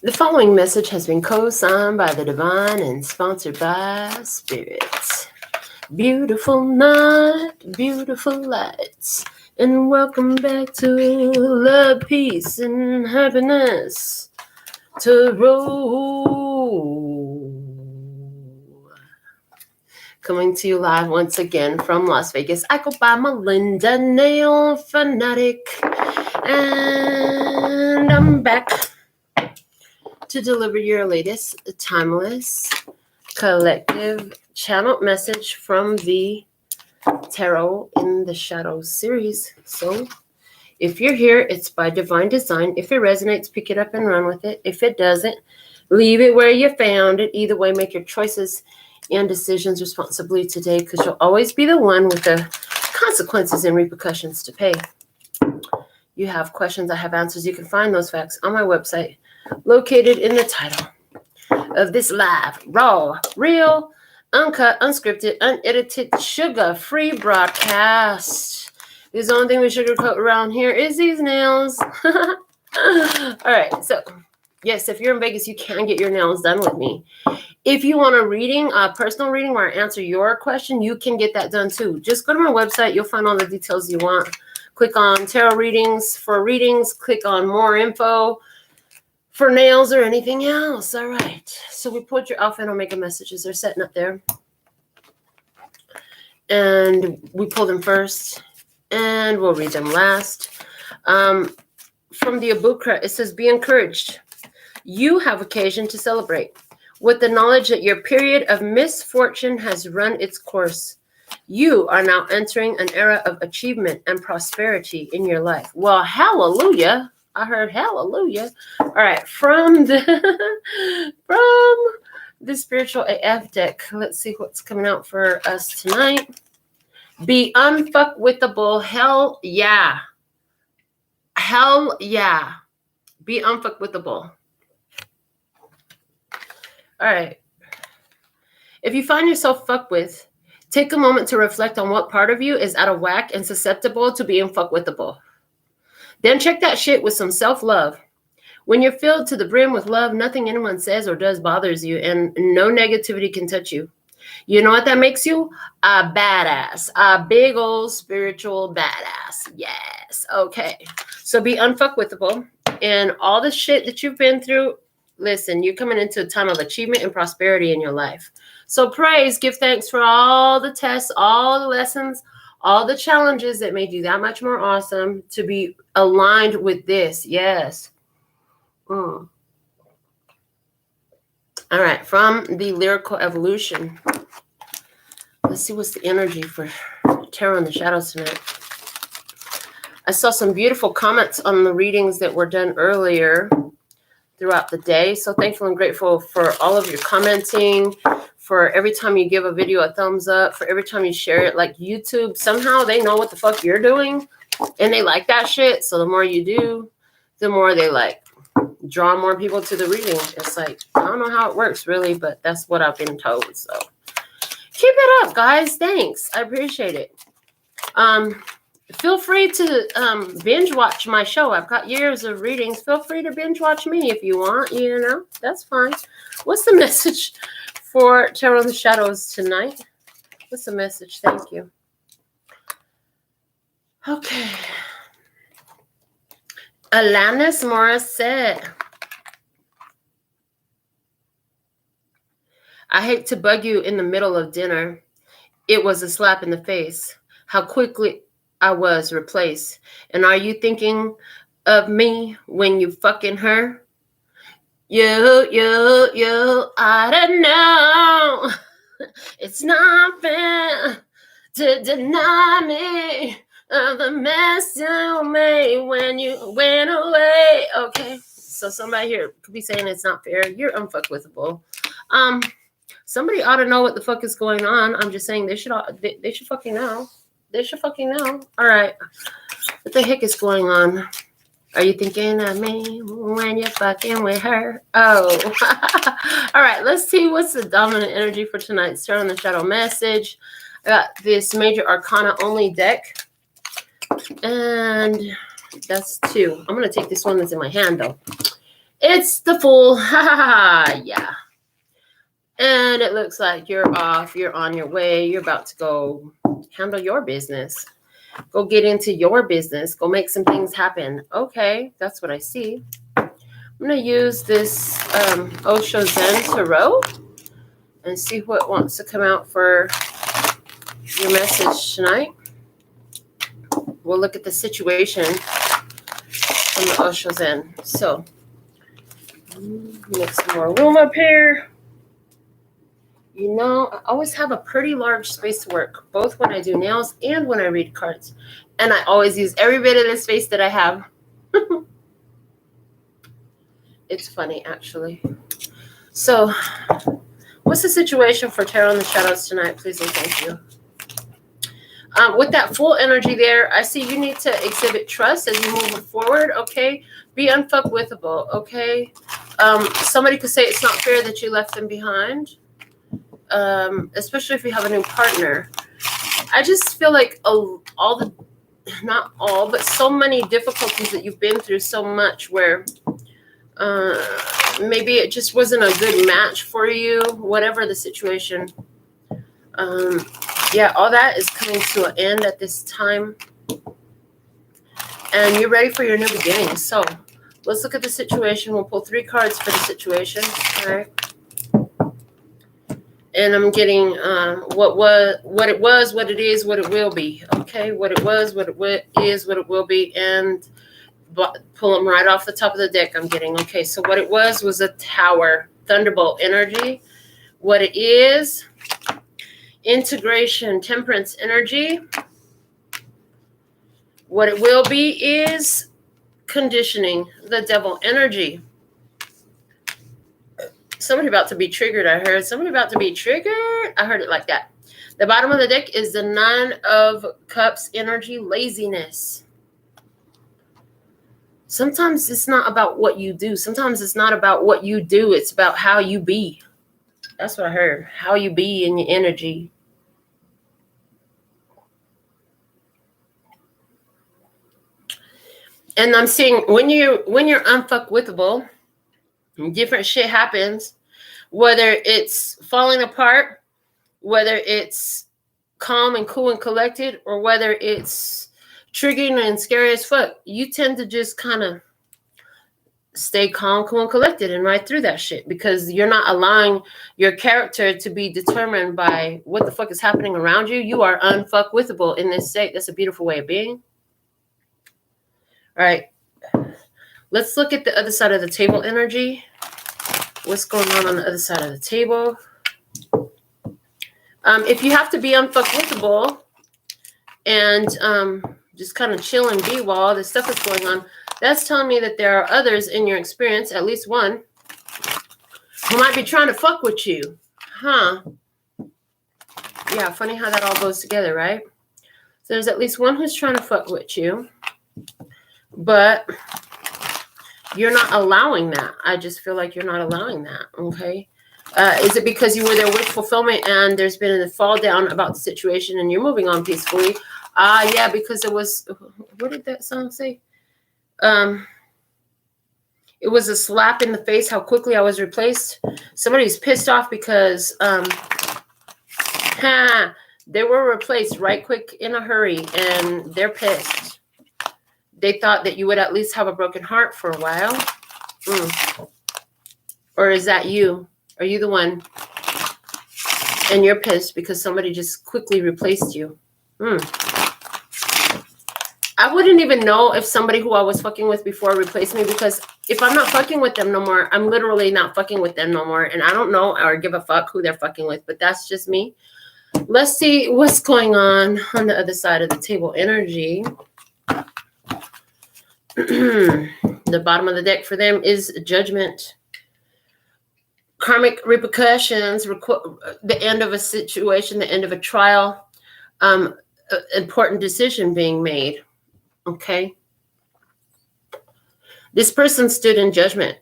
The following message has been co-signed by the divine and sponsored by Spirit. Beautiful night, beautiful lights, and welcome back to love, peace, and happiness. Coming to you live once again from Las Vegas. I go by Melinda NailFanatic, and I'm back to deliver your latest timeless collective channel message from the Tarot in the Shadows series. So if you're here, it's by divine design. If it resonates, pick it up and run with it. If it doesn't, leave it where you found it. Either way, make your choices and decisions responsibly today, because you'll always be the one with the consequences and repercussions to pay. You have questions, I have answers. You can find those facts on my website, located in the title of this live, raw, real, uncut, unscripted, unedited, sugar-free broadcast. The only thing we sugarcoat around here is these nails. All right, so yes, if you're in Vegas, you can get your nails done with me. If you want a reading, a personal reading where I answer your question, you can get that done too. Just go to my website. You'll find all the details you want. Click on tarot readings for readings. Click on more info for nails or anything else. All right. So we put your outfit on Mega Messages. They're setting up there. And we pull them first. And we'll read them last. From the Abukra, it says, be encouraged. You have occasion to celebrate with the knowledge that your period of misfortune has run its course. You are now entering an era of achievement and prosperity in your life. Well, hallelujah. I heard hallelujah. All right. From the spiritual AF deck, let's see what's coming out for us tonight. Be unfuckwithable. Hell yeah. Hell yeah. Be unfuckwithable. All right. If you find yourself fucked with, take a moment to reflect on what part of you is out of whack and susceptible to being fuckwithable. Then check that shit with some self-love. When you're filled to the brim with love, nothing anyone says or does bothers you, and no negativity can touch you. You know what that makes you? A badass. A big old spiritual badass. Yes. Okay. So be unfuckwithable. And all the shit that you've been through, listen, you're coming into a time of achievement and prosperity in your life. So praise, give thanks for all the tests, all the lessons, all the challenges that made you that much more awesome to be aligned with this. Yes. All right. From the Lyrical Evolution. Let's see what's the energy for Tarot in the Shadows tonight. I saw some beautiful comments on the readings that were done earlier throughout the day. So thankful and grateful for all of your commenting, for every time you give a video a thumbs up, for every time you share it. Like YouTube, somehow they know what the fuck you're doing and they like that shit. So the more you do, the more they like draw more people to the reading. It's like, I don't know how it works really, but that's what I've been told. So keep it up, guys. Thanks. I appreciate it. Feel free to binge watch my show. I've got years of readings. Feel free to binge watch me if you want. You know, that's fine. What's the message for Tarot in the Shadows tonight? What's the message? Thank you. Okay. Alanis Morissette. I hate to bug you in the middle of dinner. It was a slap in the face. How quickly I was replaced. And are you thinking of me when you fucking her? You, I don't know. It's not fair to deny me of the mess you made when you went away. Okay, so somebody here could be saying it's not fair. You're unfuckwithable. Somebody ought to know what the fuck is going on. I'm just saying they should fucking know. They should fucking know. All right. What the heck is going on? Are you thinking of me when you're fucking with her? Oh. All right. Let's see what's the dominant energy for tonight's Tarot in the Shadow message. I got this Major Arcana only deck. And that's 2. I'm going to take this one that's in my hand, though. It's the Fool. Ha ha ha. Yeah. And it looks like you're off. You're on your way. You're about to go handle your business. Go get into your business. Go make some things happen. Okay, that's what I see. I'm going to use this Osho Zen Tarot and see what wants to come out for your message tonight. We'll look at the situation from the Osho Zen. So, make some more room up here. You know, I always have a pretty large space to work, both when I do nails and when I read cards. And I always use every bit of the space that I have. It's funny, actually. So, what's the situation for Tarot in the Shadows tonight? Please and thank you. With that full energy there, I see you need to exhibit trust as you move forward, okay? Be unfuckwithable, okay? Somebody could say it's not fair that you left them behind, especially if you have a new partner. I just feel like not all, but so many difficulties that you've been through so much where maybe it just wasn't a good match for you, whatever the situation. Yeah, all that is coming to an end at this time. And you're ready for your new beginning. So let's look at the situation. We'll pull 3 cards for the situation. All right. And I'm getting what it was, what it is, what it will be. Okay, what it was, what it is, what it will be. And pull them right off the top of the deck I'm getting. Okay, so what it was a Tower. Thunderbolt energy. What it is... integration, temperance energy. What it will be is conditioning, the Devil energy. Somebody about to be triggered, I heard. Somebody about to be triggered. I heard it like that. The bottom of the deck is the Nine of Cups energy, laziness. Sometimes it's not about what you do. Sometimes it's not about what you do. It's about how you be. That's what I heard. How you be in your energy. And I'm seeing when you're unfuckwithable, different shit happens, whether it's falling apart, whether it's calm and cool and collected, or whether it's triggering and scary as fuck. You tend to just kind of stay calm, cool, and collected and ride through that shit because you're not allowing your character to be determined by what the fuck is happening around you. You are unfuckwithable in this state. That's a beautiful way of being. All right, let's look at the other side of the table energy. What's going on the other side of the table? If you have to be unfuckwithable and just kind of chill and be while all this stuff is going on, that's telling me that there are others in your experience, at least one, who might be trying to fuck with you. Huh? Yeah, funny how that all goes together, right? So there's at least one who's trying to fuck with you. But you're not allowing that. I just feel like you're not allowing that, okay? Is it because you were there with fulfillment and there's been a fall down about the situation and you're moving on peacefully? Yeah, because it was, what did that song say? It was a slap in the face how quickly I was replaced. Somebody's pissed off because they were replaced right quick in a hurry and they're pissed. They thought that you would at least have a broken heart for a while. Or is that you? Are you the one? And you're pissed because somebody just quickly replaced you. I wouldn't even know if somebody who I was fucking with before replaced me, because if I'm not fucking with them no more, I'm literally not fucking with them no more. And I don't know or give a fuck who they're fucking with, but that's just me. Let's see what's going on the other side of the table energy. The bottom of the deck for them is judgment. Karmic repercussions, the end of a situation, the end of a trial, important decision being made. Okay. This person stood in judgment.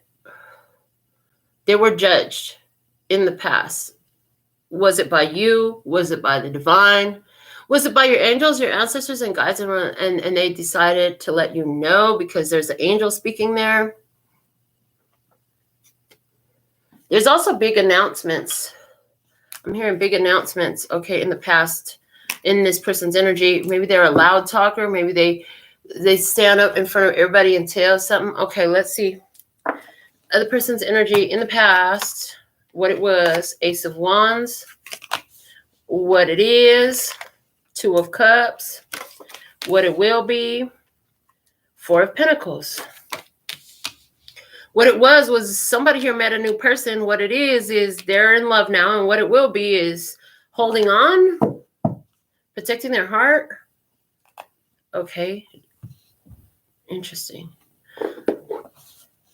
They were judged in the past. Was it by you? Was it by the divine? Was it by your angels, your ancestors and guides, and they decided to let you know because there's an angel speaking there? There's also big announcements. I'm hearing big announcements, okay, in the past, in this person's energy. Maybe they're a loud talker. Maybe they stand up in front of everybody and tell something. Okay, let's see. Other person's energy in the past, what it was. Ace of Wands, what it is. Two of Cups, what it will be. Four of Pentacles. What it was somebody here met a new person. What it is they're in love now. And what it will be is holding on, protecting their heart. Okay. Interesting.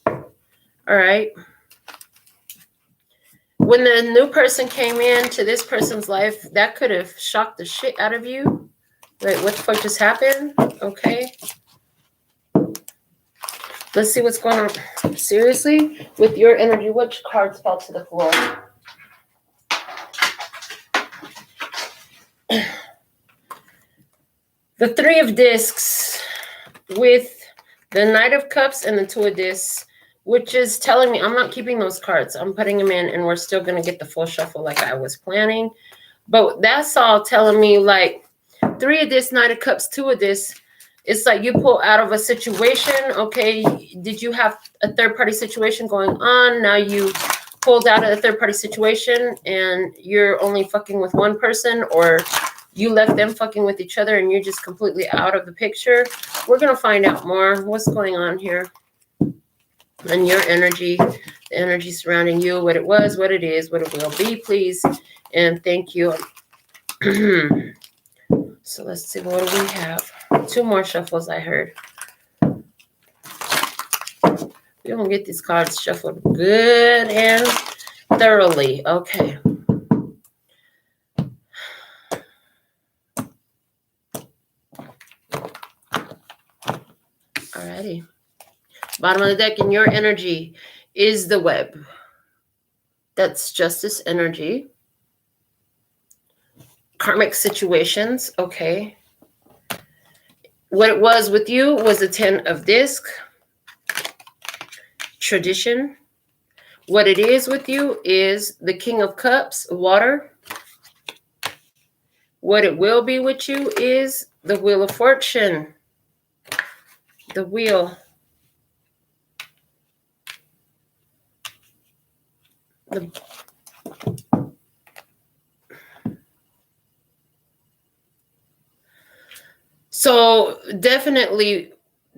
All right. When the new person came into this person's life, that could have shocked the shit out of you. Wait, what the fuck just happened? Okay. Let's see what's going on. Seriously? With your energy, which cards fell to the floor? The Three of Discs with the Knight of Cups and the Two of Discs, which is telling me I'm not keeping those cards. I'm putting them in, and we're still going to get the full shuffle like I was planning. But that's all telling me, like, Three of Discs, Knight of Cups, Two of Discs. It's like you pull out of a situation, okay? Did you have a third-party situation going on? Now you pulled out of a third-party situation and you're only fucking with one person, or you left them fucking with each other and you're just completely out of the picture. We're going to find out more. What's going on here? And your energy, the energy surrounding you, what it was, what it is, what it will be, please. And thank you. So let's see, what do we have? Two more shuffles, I heard. We're going to get these cards shuffled good and thoroughly. Okay. Alrighty. Bottom of the deck, in your energy is the web. That's justice energy. Karmic situations, okay. What it was with you was the Ten of Disc. Tradition. What it is with you is the King of Cups, water. What it will be with you is the Wheel of Fortune. The wheel. So definitely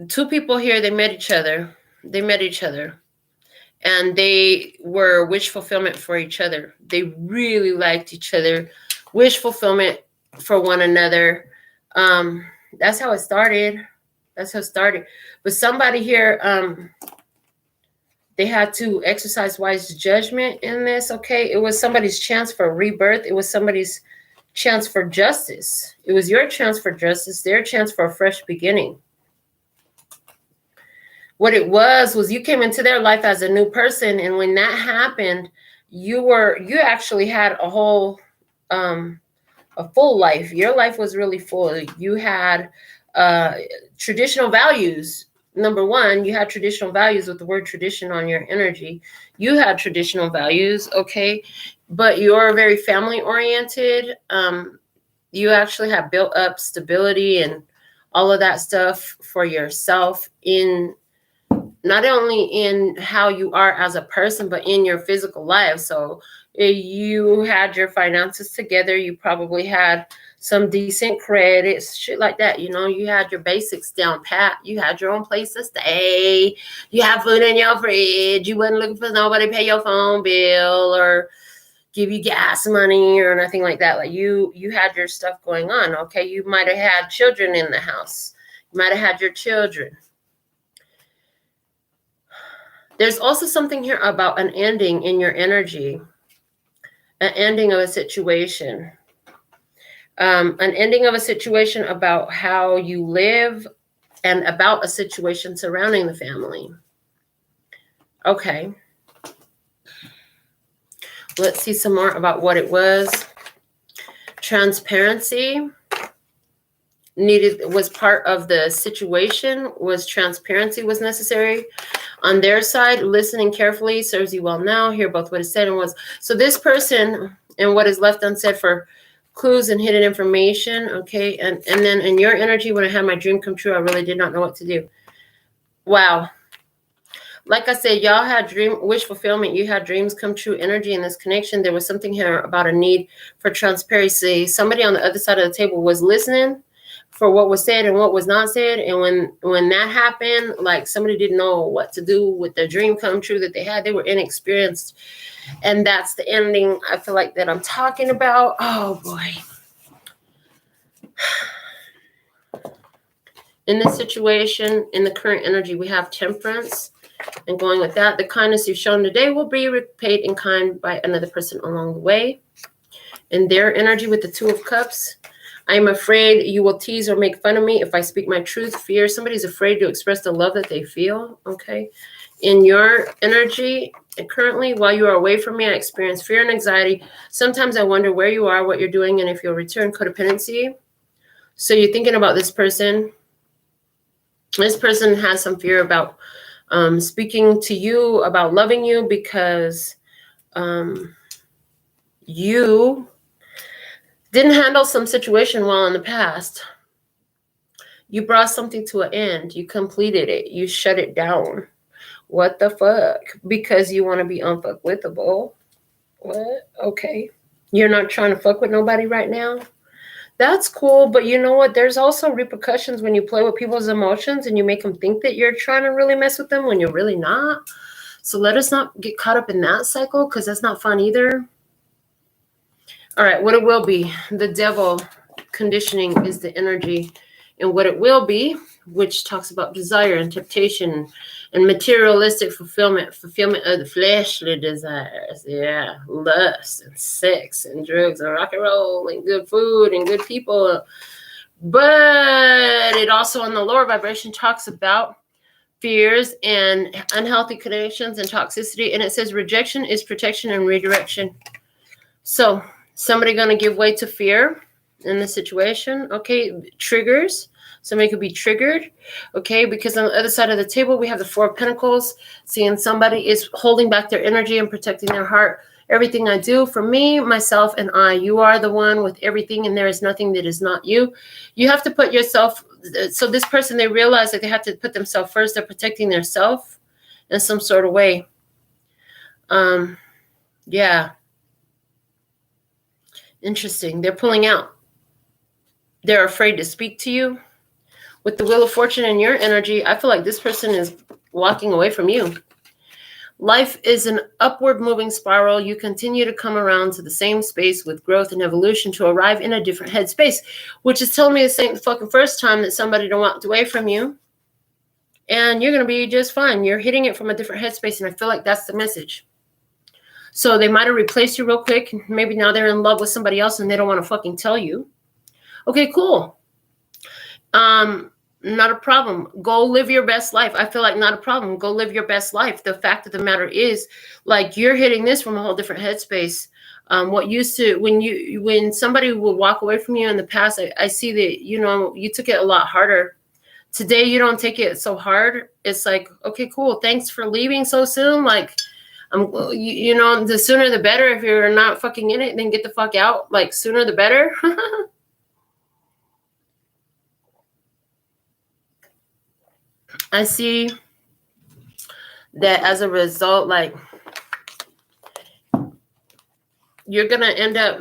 two people here, they met each other. And they were wish fulfillment for each other. They really liked each other. Wish fulfillment for one another. That's how it started. But somebody here, they had to exercise wise judgment in this, okay? It was somebody's chance for rebirth. It was somebody's chance for justice. It was your chance for justice, their chance for a fresh beginning. What it was you came into their life as a new person, and when that happened, you actually had a whole a full life. Your life was really full. You had traditional values. Number one, you had traditional values with the word tradition on your energy. You had traditional values, okay? But you're very family oriented. You actually have built up stability and all of that stuff for yourself, in not only in how you are as a person, but in your physical life. So you had your finances together. You probably had some decent credits, shit like that. You know, you had your basics down pat. You had your own place to stay. You have food in your fridge. You wasn't looking for nobody to pay your phone bill or give you gas money or nothing like that. Like you had your stuff going on. Okay. You might have had children in the house. You might have had your children. There's also something here about an ending in your energy, an ending of a situation, an ending of a situation about how you live and about a situation surrounding the family. Okay. Let's see some more about what it was. Transparency was part of the situation. Transparency was necessary. On their side, listening carefully serves you well now. Hear both what is said and what's... So this person and what is left unsaid for clues and hidden information, okay? And then in your energy, when I had my dream come true, I really did not know what to do. Wow. Like I said, y'all had wish fulfillment. You had dreams come true energy in this connection. There was something here about a need for transparency. Somebody on the other side of the table was listening for what was said and what was not said. And when that happened, like somebody didn't know what to do with their dream come true that they had. They were inexperienced. And that's the ending I feel like that I'm talking about. Oh, boy. In this situation, in the current energy, we have Temperance. And going with that, the kindness you've shown today will be repaid in kind by another person along the way. In their energy with the Two of Cups, I am afraid you will tease or make fun of me if I speak my truth. Fear. Somebody's afraid to express the love that they feel. Okay. In your energy, currently, while you are away from me, I experience fear and anxiety. Sometimes I wonder where you are, what you're doing, and if you'll return. Codependency. So you're thinking about this person. This person has some fear about speaking to you, about loving you, because you didn't handle some situation well in the past. You brought something to an end. You completed it. You shut it down. What the fuck? Because you want to be unfuckwithable. What? Okay. You're not trying to fuck with nobody right now? That's cool, but you know what? There's also repercussions when you play with people's emotions and you make them think that you're trying to really mess with them when you're really not. So let us not get caught up in that cycle, because that's not fun either. All right, what it will be. The Devil conditioning is the energy. And what it will be, which talks about desire and temptation and materialistic fulfillment of the fleshly desires. Yeah, lust and sex and drugs and rock and roll and good food and good people. But it also on the lower vibration talks about fears and unhealthy connections and toxicity. And it says rejection is protection and redirection. So somebody going to give way to fear in the situation. Okay, triggers. Somebody could be triggered, okay, because on the other side of the table, we have the Four Pentacles, seeing somebody is holding back their energy and protecting their heart. Everything I do for me, myself, and I. You are the one with everything, and there is nothing that is not you. You have to put yourself, so this person, they realize that they have to put themselves first. They're protecting their self in some sort of way. Yeah. Interesting. They're pulling out. They're afraid to speak to you. With the Wheel of Fortune in your energy, I feel like this person is walking away from you. Life is an upward moving spiral. You continue to come around to the same space with growth and evolution to arrive in a different headspace, which is telling me the same fucking first time that somebody done walked away from you. And you're going to be just fine. You're hitting it from a different headspace, and I feel like that's the message. So they might have replaced you real quick. Maybe now they're in love with somebody else and they don't want to fucking tell you. Okay, cool. Not a problem. Go live your best life. I feel like not a problem. Go live your best life. The fact of the matter is, like, you're hitting this from a whole different headspace. What used to, when somebody would walk away from you in the past, I see that, you know, you took it a lot harder. Today, you don't take it so hard. It's like, okay, cool. Thanks for leaving so soon. Like, you know, the sooner the better. If you're not fucking in it, then get the fuck out. Like, sooner the better. I see that as a result, like, you're going to end up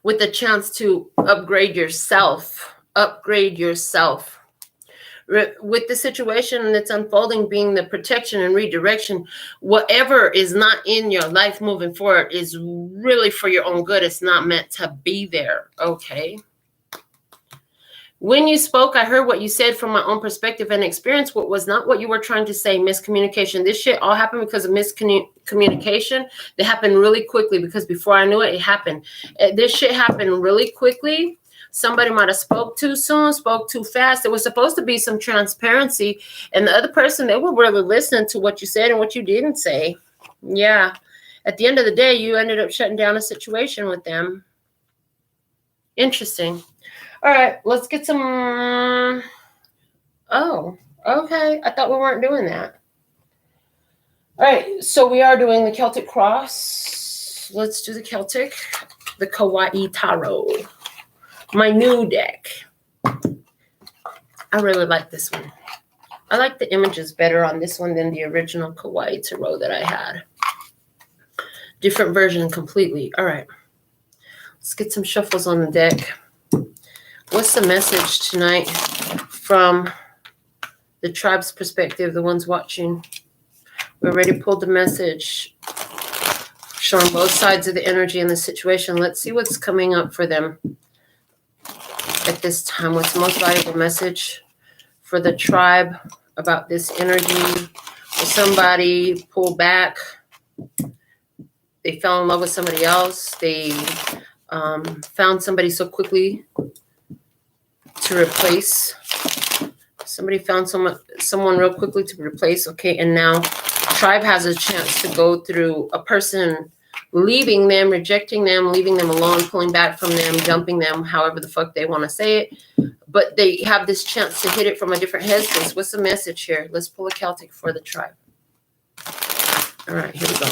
with a chance to upgrade yourself. With the situation that's unfolding being the protection and redirection, whatever is not in your life moving forward is really for your own good. It's not meant to be there, okay? When you spoke, I heard what you said from my own perspective and experience. What was not what you were trying to say. Miscommunication. This shit all happened because of miscommunication. That happened really quickly, because before I knew it, it happened. This shit happened really quickly. Somebody might have spoke too soon, spoke too fast. There was supposed to be some transparency. And the other person, they were really listening to what you said and what you didn't say. Yeah. At the end of the day, you ended up shutting down a situation with them. Interesting. All right, let's get some... Oh, okay. I thought we weren't doing that. All right, so we are doing the Celtic Cross. Let's do the Celtic, the Kawaii Tarot. My new deck. I really like this one. I like the images better on this one than the original Kawaii Tarot that I had. Different version completely. All right. Let's get some shuffles on the deck. What's the message tonight from the tribe's perspective, the ones watching? We already pulled the message, showing both sides of the energy in the situation. Let's see what's coming up for them at this time. What's the most valuable message for the tribe about this energy? Will somebody pull back? They fell in love with somebody else. They found somebody so quickly to replace. Somebody found someone real quickly to replace. Okay, and now tribe has a chance to go through a person leaving them, rejecting them, leaving them alone, pulling back from them, dumping them, however the fuck they want to say it. But they have this chance to hit it from a different headspace. What's the message here? Let's pull a Celtic for the tribe. All right, here we go.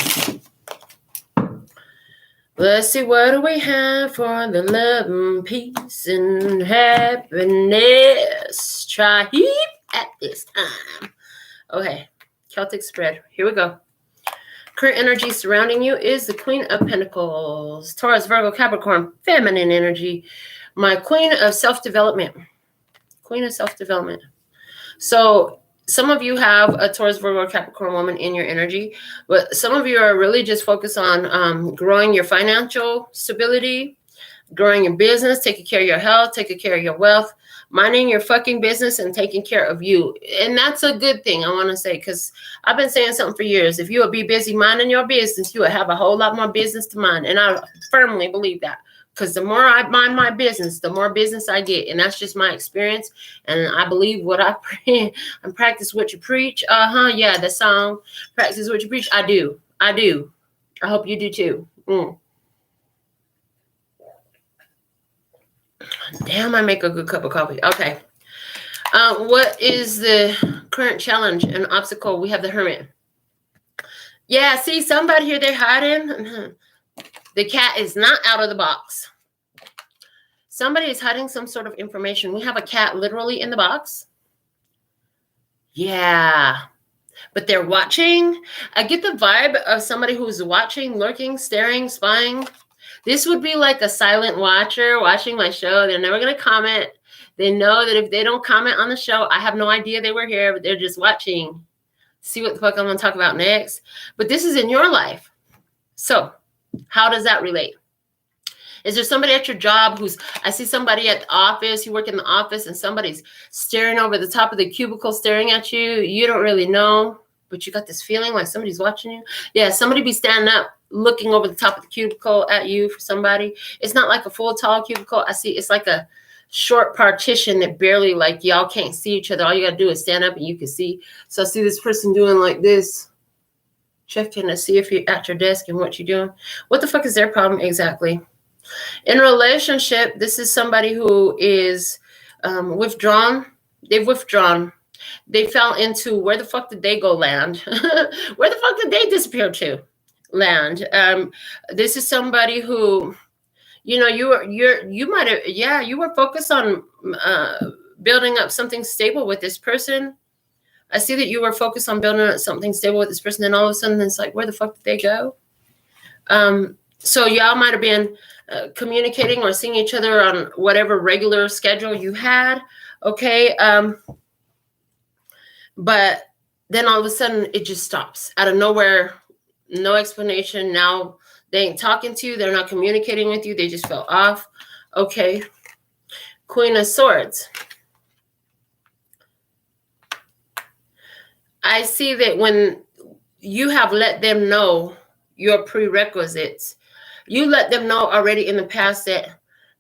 Let's see, what do we have for the love and peace and happiness tribe at this time? Okay, Celtic Spread. Here we go. Current energy surrounding you is the Queen of Pentacles. Taurus, Virgo, Capricorn, feminine energy. My Queen of Self-Development. Queen of Self-Development. So some of you have a Taurus, Virgo, Capricorn woman in your energy, but some of you are really just focused on growing your financial stability, growing your business, taking care of your health, taking care of your wealth, minding your fucking business and taking care of you. And that's a good thing, I want to say, because I've been saying something for years. If you would be busy minding your business, you would have a whole lot more business to mind. And I firmly believe that. Because the more I mind my business, the more business I get. And that's just my experience. And I believe what I pray and practice what you preach. Yeah, the song, practice what you preach. I do. I hope you do too. Damn, I make a good cup of coffee. Okay. What is the current challenge and obstacle? We have the Hermit. Yeah, see, somebody here, they're hiding. The cat is not out of the box. Somebody is hiding some sort of information. We have a cat literally in the box. Yeah. But they're watching. I get the vibe of somebody who's watching, lurking, staring, spying. This would be like a silent watcher watching my show. They're never going to comment. They know that if they don't comment on the show, I have no idea they were here, but they're just watching. See what the fuck I'm going to talk about next. But this is in your life. So how does that relate? Is there somebody at your job I see somebody at the office, you work in the office, and somebody's staring over the top of the cubicle, staring at you. You don't really know, but you got this feeling like somebody's watching you. Yeah, somebody be standing up, looking over the top of the cubicle at you for somebody. It's not like a full tall cubicle. I see it's like a short partition that barely, like, y'all can't see each other. All you got to do is stand up and you can see. So I see this person doing like this, checking to see if you're at your desk and what you're doing. What the fuck is their problem exactly? In a relationship, this is somebody who is withdrawn. They've withdrawn. They fell into, where the fuck did they go land? Where the fuck did they disappear to land? This is somebody who, you know, you were focused on building up something stable with this person. I see that you were focused on building up something stable with this person, and all of a sudden it's like, where the fuck did they go? So y'all might have been communicating or seeing each other on whatever regular schedule you had. Okay. But then all of a sudden it just stops out of nowhere. No explanation. Now they ain't talking to you. They're not communicating with you. They just fell off. Okay. Queen of Swords. I see that when you have let them know your prerequisites, you let them know already in the past that,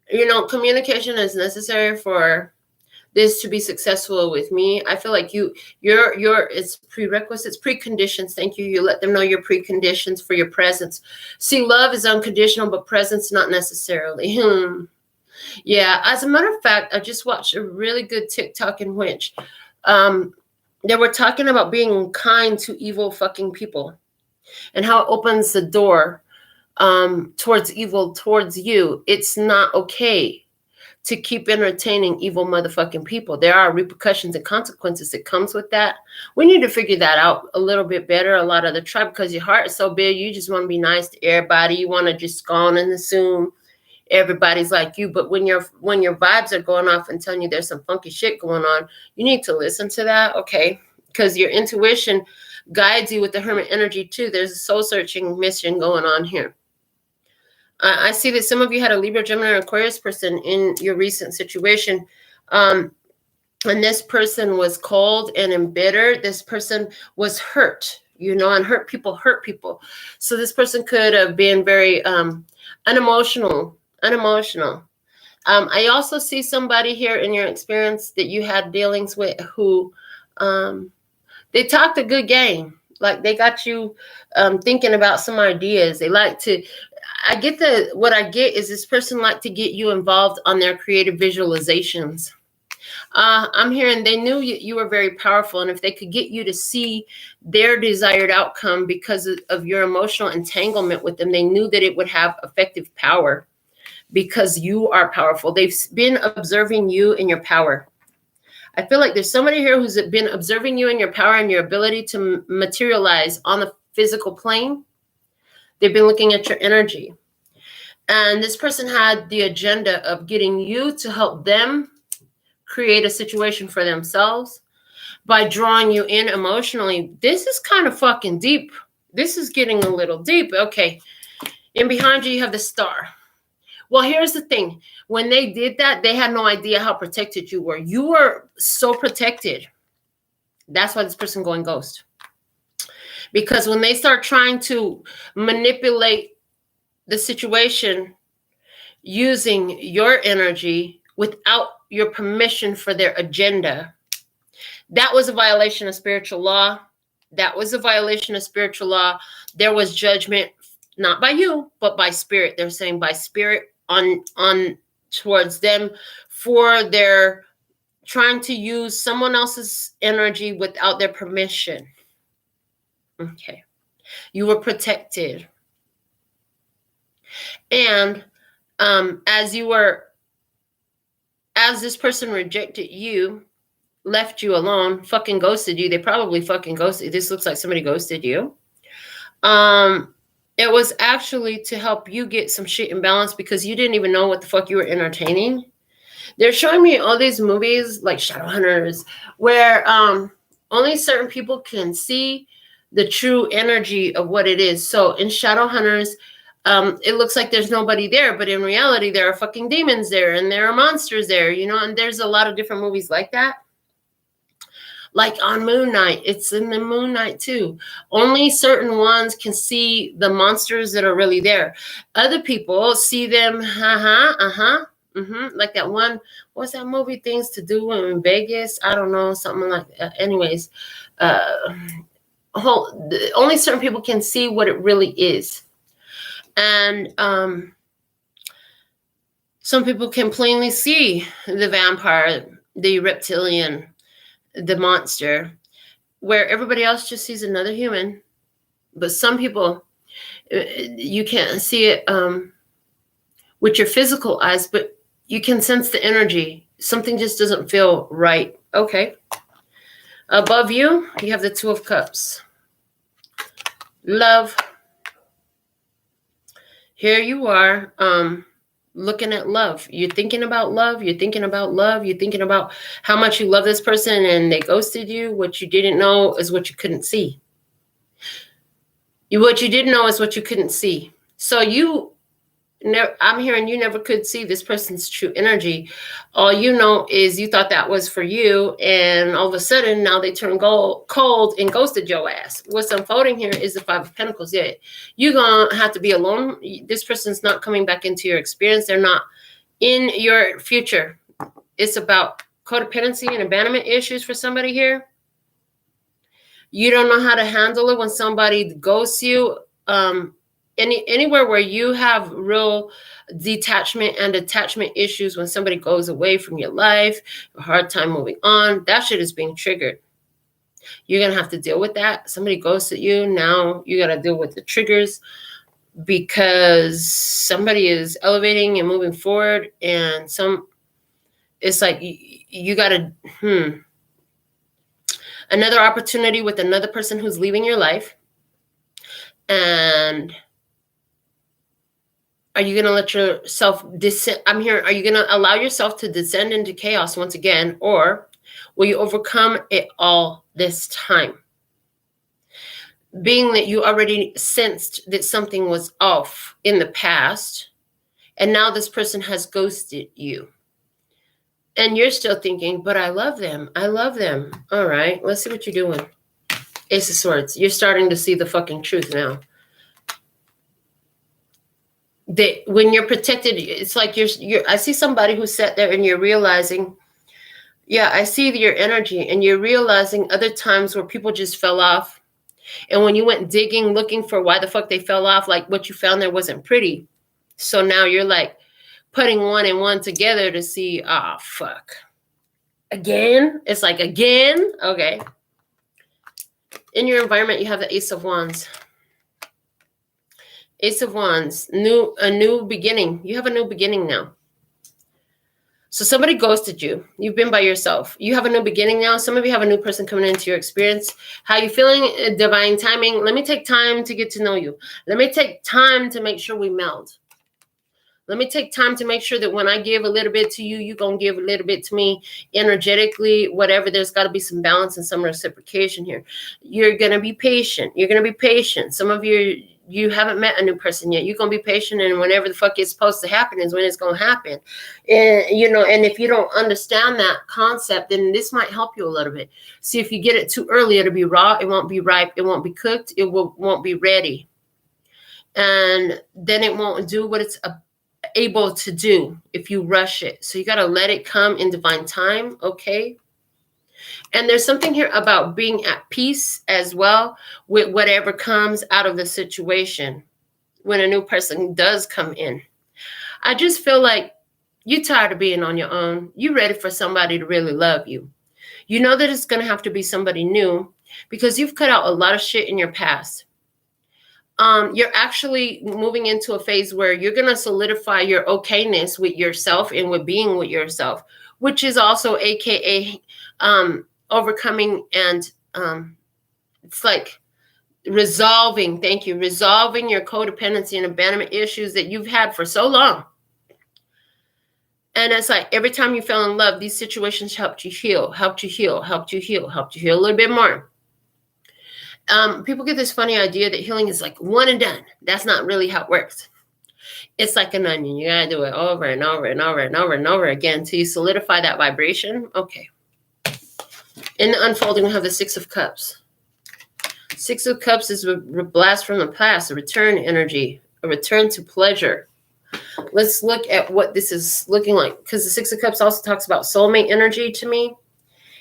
you know, communication is necessary for this to be successful with me. I feel like it's prerequisites, preconditions. Thank you. You let them know your preconditions for your presence. See, love is unconditional, but presence not necessarily. Yeah. As a matter of fact, I just watched a really good TikTok in which They were talking about being kind to evil fucking people and how it opens the door towards evil towards you. It's not okay to keep entertaining evil motherfucking people. There are repercussions and consequences that comes with that. We need to figure that out a little bit better, a lot of the tribe, because your heart is so big, you just want to be nice to everybody. You want to just go on and assume everybody's like you. But when your vibes are going off and telling you there's some funky shit going on, you need to listen to that, okay? Because your intuition guides you with the hermit energy too. There's a soul searching mission going on here. I see that some of you had a Libra, Gemini, or Aquarius person in your recent situation. And this person was cold and embittered. This person was hurt, and hurt people. So this person could have been very unemotional. I also see somebody here in your experience that you had dealings with who they talked a good game. Like they got you thinking about some ideas. They like to... what I get is this person like to get you involved on their creative visualizations. I'm hearing they knew you were very powerful, and if they could get you to see their desired outcome because of your emotional entanglement with them, they knew that it would have effective power because you are powerful. They've been observing you and your power. I feel like there's somebody here who's been observing you and your power and your ability to materialize on the physical plane. They've been looking at your energy. And this person had the agenda of getting you to help them create a situation for themselves by drawing you in emotionally. This is kind of fucking deep. This is getting a little deep. Okay. And behind you, you have the star. Well, here's the thing. When they did that, they had no idea how protected you were. You were so protected. That's why this person going ghost. Because when they start trying to manipulate the situation using your energy without your permission for their agenda, that was a violation of spiritual law. There was judgment, not by you, but by spirit. They're saying by spirit on towards them for their trying to use someone else's energy without their permission. Okay. You were protected. And as this person rejected you, left you alone, fucking ghosted you, they probably fucking ghosted. This looks like somebody ghosted you. It was actually to help you get some shit in balance because you didn't even know what the fuck you were entertaining. They're showing me all these movies like Shadowhunters where only certain people can see the true energy of what it is. So in Shadowhunters, it looks like there's nobody there, but in reality, there are fucking demons there and there are monsters there, and there's a lot of different movies like that. Like on Moon Knight, it's in the Moon Knight too. Only certain ones can see the monsters that are really there. Other people see them, like that one, what's that movie, Things to Do in Vegas? I don't know, something like that. Anyways, only certain people can see what it really is. And some people can plainly see the vampire, the reptilian, the monster, where everybody else just sees another human. But some people, you can't see it with your physical eyes, but you can sense the energy. Something just doesn't feel right. Okay. Above you, you have the Two of Cups. Love. Here you are, looking at love. You're thinking about love. You're thinking about how much you love this person and they ghosted you. What you didn't know is what you couldn't see. What you didn't know is what you couldn't see. So I'm hearing you never could see this person's true energy. All you know is you thought that was for you, and all of a sudden now they turn cold and ghosted your ass. What's unfolding here is the Five of Pentacles. Yeah, you're gonna have to be alone. This person's not coming back into your experience. They're not in your future. It's about codependency and abandonment issues for somebody here. You don't know how to handle it when somebody ghosts you. Anywhere where you have real detachment and attachment issues, when somebody goes away from your life, a hard time moving on, that shit is being triggered. You're going to have to deal with that. Somebody ghosted you. Now you got to deal with the triggers because somebody is elevating and moving forward. And it's like you got to, another opportunity with another person who's leaving your life. And are you going to let yourself descend? I'm here. Are you going to allow yourself to descend into chaos once again? Or will you overcome it all this time? Being that you already sensed that something was off in the past, and now this person has ghosted you. And you're still thinking, but I love them. I love them. All right, let's see what you're doing. Ace of Swords. You're starting to see the fucking truth now. That when you're protected, it's like I see somebody who sat there and you're realizing, yeah, I see your energy, and you're realizing other times where people just fell off. And when you went digging, looking for why the fuck they fell off, like what you found there wasn't pretty. So now you're like putting one and one together to see, fuck. Again? It's like, again? Okay. In your environment, you have the Ace of Wands. Ace of Wands, a new beginning. You have a new beginning now. So somebody ghosted you. You've been by yourself. You have a new beginning now. Some of you have a new person coming into your experience. How you feeling? Divine timing. Let me take time to get to know you. Let me take time to make sure we meld. Let me take time to make sure that when I give a little bit to you, you're going to give a little bit to me energetically, whatever. There's got to be some balance and some reciprocation here. You're going to be patient. You're going to be patient. Some of you haven't met a new person yet. You're going to be patient, and whenever the fuck it's supposed to happen is when it's going to happen. And, and if you don't understand that concept, then this might help you a little bit. See, if you get it too early, it'll be raw. It won't be ripe. It won't be cooked. It won't be ready. And then it won't do what it's able to do if you rush it. So you got to let it come in divine time. Okay. And there's something here about being at peace as well with whatever comes out of the situation when a new person does come in. I just feel like you're tired of being on your own. You're ready for somebody to really love you. You know that it's going to have to be somebody new because you've cut out a lot of shit in your past. You're actually moving into a phase where you're going to solidify your okayness with yourself and with being with yourself, which is also AKA overcoming and it's like resolving. Thank you. Resolving your codependency and abandonment issues that you've had for so long. And it's like every time you fell in love, these situations helped you heal a little bit more. People get this funny idea that healing is like one and done. That's not really how it works. It's like an onion. You got to do it over and over and over and over and over again until you solidify that vibration. Okay. In the unfolding, we have the Six of Cups. Six of Cups is a blast from the past, a return energy, a return to pleasure. Let's look at what this is looking like, because the Six of Cups also talks about soulmate energy to me.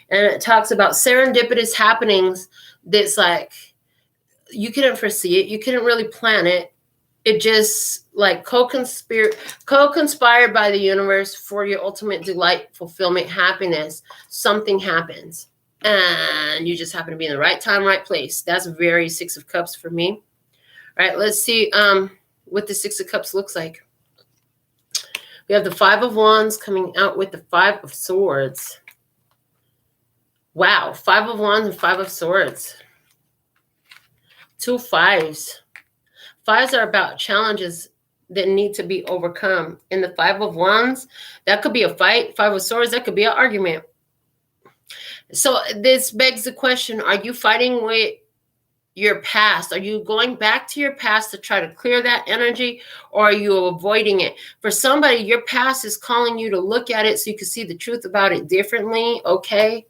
And it talks about serendipitous happenings that's like you couldn't foresee it. You couldn't really plan it. It just like co-conspired by the universe for your ultimate delight, fulfillment, happiness. Something happens. And you just happen to be in the right time, right place. That's very Six of Cups for me. All right, let's see what the Six of Cups looks like. We have the Five of Wands coming out with the Five of Swords. Wow, Five of Wands and Five of Swords. Two fives. Fives are about challenges that need to be overcome. In the Five of Wands, that could be a fight. Five of Swords, that could be an argument. So this begs the question, are you fighting with your past? Are you going back to your past to try to clear that energy, or are you avoiding it? For somebody, your past is calling you to look at it so you can see the truth about it differently. Okay,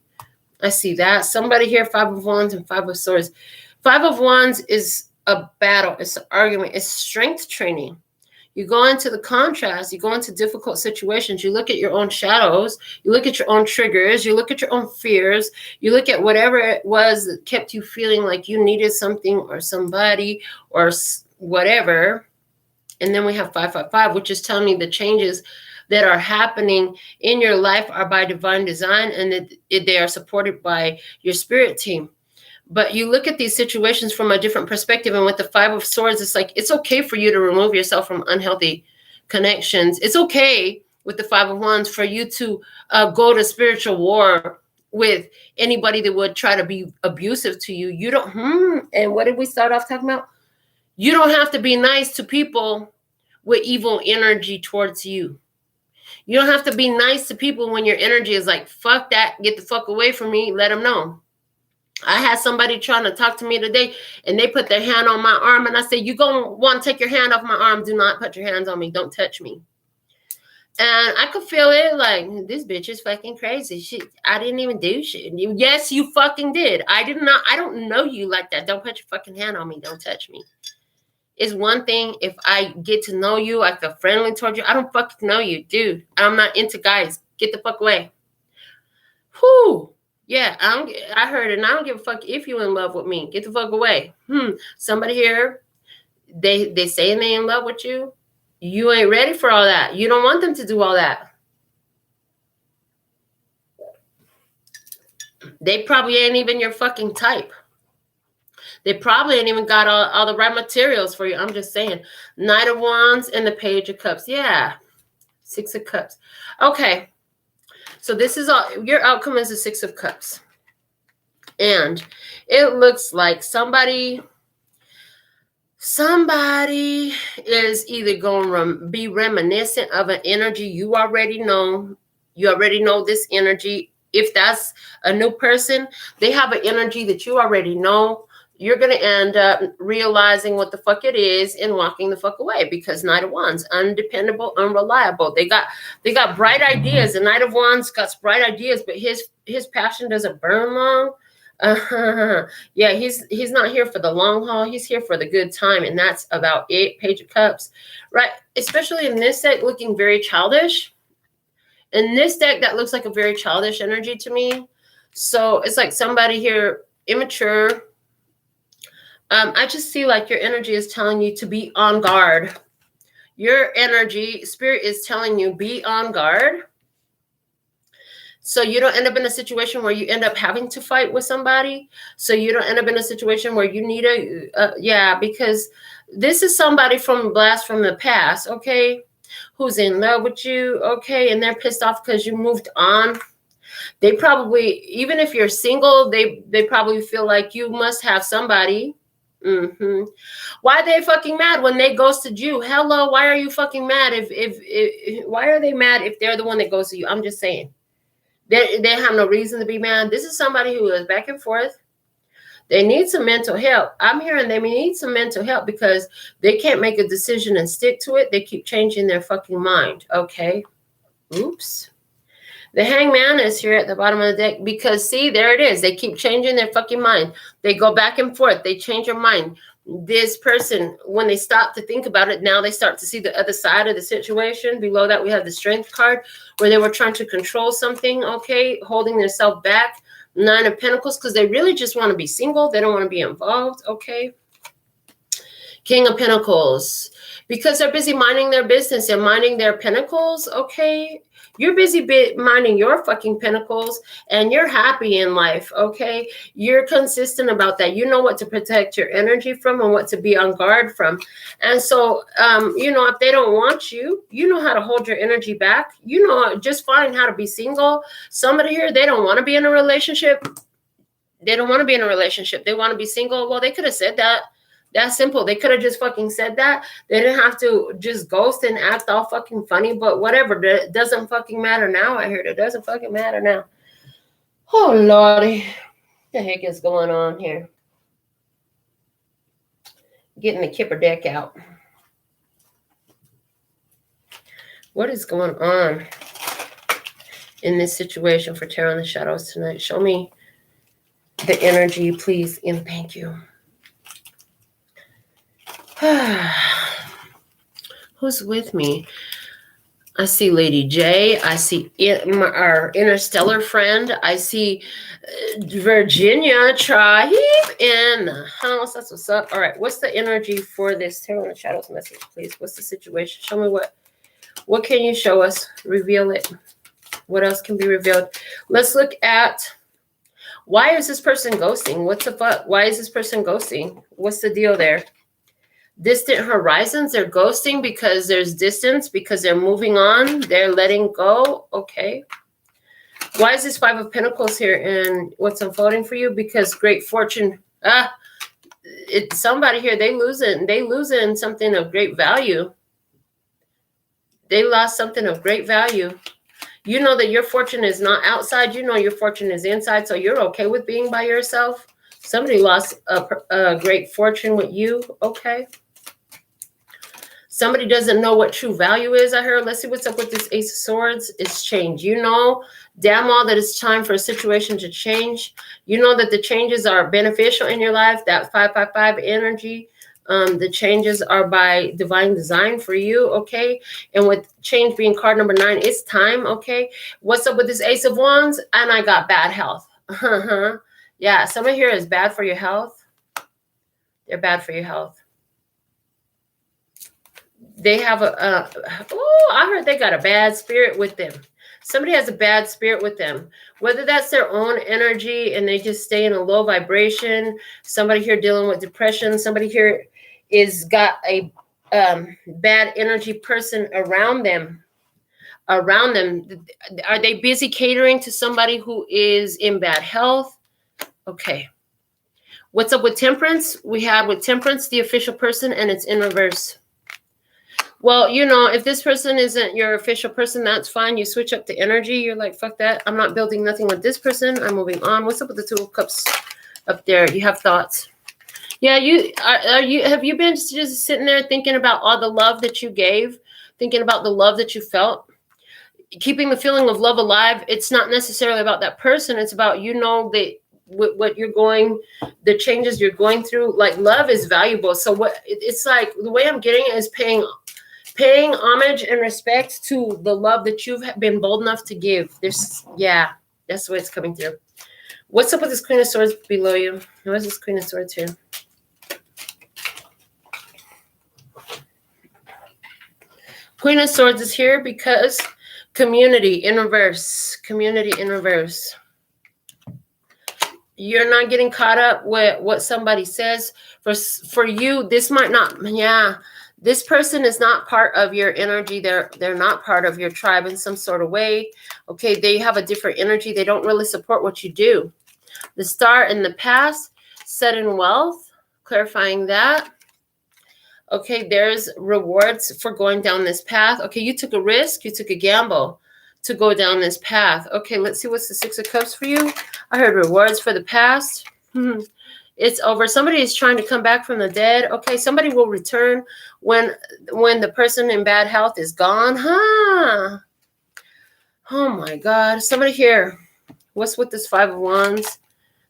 I see that. Somebody here, Five of Wands and Five of Swords. Five of Wands is a battle. It's an argument. It's strength training. You go into the contrast. You go into difficult situations. You look at your own shadows. You look at your own triggers. You look at your own fears. You look at whatever it was that kept you feeling like you needed something or somebody or whatever. And then we have 555, which is telling me the changes that are happening in your life are by divine design and that they are supported by your spirit team. But you look at these situations from a different perspective. And with the Five of Swords, it's like, it's okay for you to remove yourself from unhealthy connections. It's okay with the Five of Wands for you to go to spiritual war with anybody that would try to be abusive to you. You don't, and what did we start off talking about? You don't have to be nice to people with evil energy towards you. You don't have to be nice to people when your energy is like, fuck that, get the fuck away from me, let them know. I had somebody trying to talk to me today, and they put their hand on my arm, and I said, you going to want to take your hand off my arm. Do not put your hands on me. Don't touch me. And I could feel it like, this bitch is fucking crazy. I didn't even do shit. Yes, you fucking did. I don't know you like that. Don't put your fucking hand on me. Don't touch me. It's one thing if I get to know you, I feel friendly towards you. I don't fucking know you, dude. I'm not into guys. Get the fuck away. Whew. Yeah, I heard it, and I don't give a fuck if you're in love with me. Get the fuck away. Somebody here, they saying they in love with you. You ain't ready for all that. You don't want them to do all that. They probably ain't even your fucking type. They probably ain't even got all the right materials for you. I'm just saying. Knight of Wands and the Page of Cups. Yeah. Six of Cups. Okay. So this is all. Your outcome is the Six of Cups. And it looks like somebody is either going to be reminiscent of an energy you already know. You already know this energy. If that's a new person, they have an energy that you already know. You're going to end up realizing what the fuck it is and walking the fuck away, because Knight of Wands, undependable, unreliable. They got bright ideas. The Knight of Wands got bright ideas, but his passion doesn't burn long. Yeah, he's not here for the long haul. He's here for the good time, and that's about it. Page of Cups, right? Especially in this deck, looking very childish. In this deck, that looks like a very childish energy to me. So it's like somebody here, immature. I just see like your energy is telling you to be on guard. Your energy, spirit is telling you be on guard. So you don't end up in a situation where you end up having to fight with somebody. So you don't end up in a situation where you need because this is somebody from a blast from the past, okay, who's in love with you, okay, and they're pissed off because you moved on. They probably, even if you're single, they probably feel like you must have somebody. Why are they fucking mad when they ghosted you? Hello, why are you fucking mad if why are they mad if they're the one that ghosted you? I'm just saying. They have no reason to be mad. This is somebody who is back and forth. They need some mental help. I'm hearing they need some mental help because they can't make a decision and stick to it. They keep changing their fucking mind. Okay. Oops. The Hangman is here at the bottom of the deck because, see, there it is. They keep changing their fucking mind. They go back and forth. They change their mind. This person, when they stop to think about it, now they start to see the other side of the situation. Below that, we have the Strength card where they were trying to control something, okay, holding themselves back. Nine of Pentacles because they really just want to be single. They don't want to be involved, okay. King of Pentacles because they're busy minding their business and minding their pentacles, okay. You're busy minding your fucking pentacles and you're happy in life, okay? You're consistent about that. You know what to protect your energy from and what to be on guard from. And so, if they don't want you, you know how to hold your energy back. You know just fine how to be single. Somebody here, they don't want to be in a relationship. They don't want to be in a relationship. They want to be single. Well, they could have said that. That's simple. They could have just fucking said that. They didn't have to just ghost and act all fucking funny, but whatever. It doesn't fucking matter now. I heard it doesn't fucking matter now. Oh, Lordy. What the heck is going on here? Getting the Kipper deck out. What is going on in this situation for Tarot in the Shadows tonight? Show me the energy, please, and thank you. Who's with me? I see Lady J. I see our interstellar friend. I see Virginia Tribe in the house. That's what's up. All right. What's the energy for this Tarot in the Shadows message, please? What's the situation? Show me what can you show us? Reveal it. What else can be revealed? Let's look at Why is this person ghosting? What's the fuck? Why is this person ghosting? What's the deal there? Distant horizons, they're ghosting because there's distance, because they're moving on, they're letting go. Okay. Why is this Five of Pentacles here and what's unfolding for you? Because great fortune. It's somebody here, they losing something of great value. They lost something of great value. You know that your fortune is not outside. You know your fortune is inside, so you're okay with being by yourself. Somebody lost a great fortune with you. Okay. Somebody doesn't know what true value is, I heard. Let's see what's up with this Ace of Swords. It's change. You know damn well that it's time for a situation to change. You know that the changes are beneficial in your life. That 555 energy. The changes are by divine design for you, okay? And with change being card number 9, it's time, okay? What's up with this Ace of Wands? And I got bad health. Yeah, someone here is bad for your health. They're bad for your health. They have I heard they got a bad spirit with them. Somebody has a bad spirit with them, whether that's their own energy and they just stay in a low vibration. Somebody here dealing with depression. Somebody here is got a bad energy person around them. Are they busy catering to somebody who is in bad health? Okay. What's up with Temperance? We have with Temperance the official person, and it's in reverse. Well, you know, if this person isn't your official person, that's fine. You switch up the energy. You're like, fuck that. I'm not building nothing with this person. I'm moving on. What's up with the Two of Cups up there? You have thoughts. Yeah, have you been just sitting there thinking about all the love that you gave, thinking about the love that you felt, keeping the feeling of love alive? It's not necessarily about that person. It's about, you know, what you're going, the changes you're going through. Like, love is valuable. So what it's like, the way I'm getting it is paying homage and respect to the love that you've been bold enough to give. That's the way it's coming through. What's up with this Queen of Swords below you? What is this Queen of Swords here? Queen of Swords is here because community in reverse. Community in reverse. You're not getting caught up with what somebody says. For you, this might not, this person is not part of your energy. They're not part of your tribe in some sort of way. Okay, they have a different energy. They don't really support what you do. The Star in the past, set in wealth, clarifying that. Okay, there's rewards for going down this path. Okay, you took a risk. You took a gamble to go down this path. Okay, let's see what's the Six of Cups for you. I heard rewards for the past. It's over. Somebody is trying to come back from the dead. Okay, somebody will return when the person in bad health is gone. Oh my God. Somebody here. What's with this Five of Wands?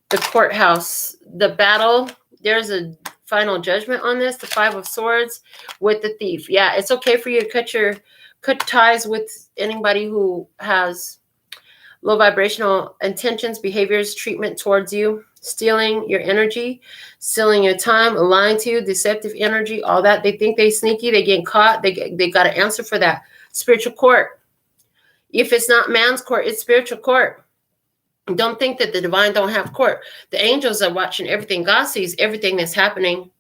The courthouse, the battle. There's a final judgment on this. The Five of Swords with the Thief. Yeah, it's okay for you to cut ties with anybody who has low vibrational intentions, behaviors, treatment towards you, stealing your energy, stealing your time, lying to you, deceptive energy, all that. They think they sneaky, they get caught, they got to answer for that. Spiritual court. If it's not man's court, it's spiritual court. Don't think that the divine don't have court. The angels are watching everything. God sees everything that's happening.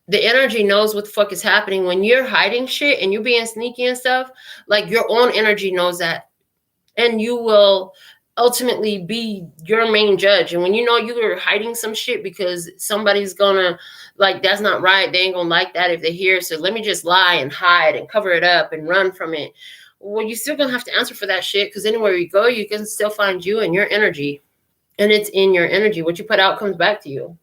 The energy knows what the fuck is happening. When you're hiding shit and you're being sneaky and stuff, like, your own energy knows that. And you will ultimately be your main judge. And when you know you're hiding some shit because somebody's gonna, like, that's not right, they ain't gonna like that if they hear, so let me just lie and hide and cover it up and run from it. Well, you're still gonna have to answer for that shit, because anywhere you go, you can still find you and your energy. And it's in your energy. What you put out comes back to you.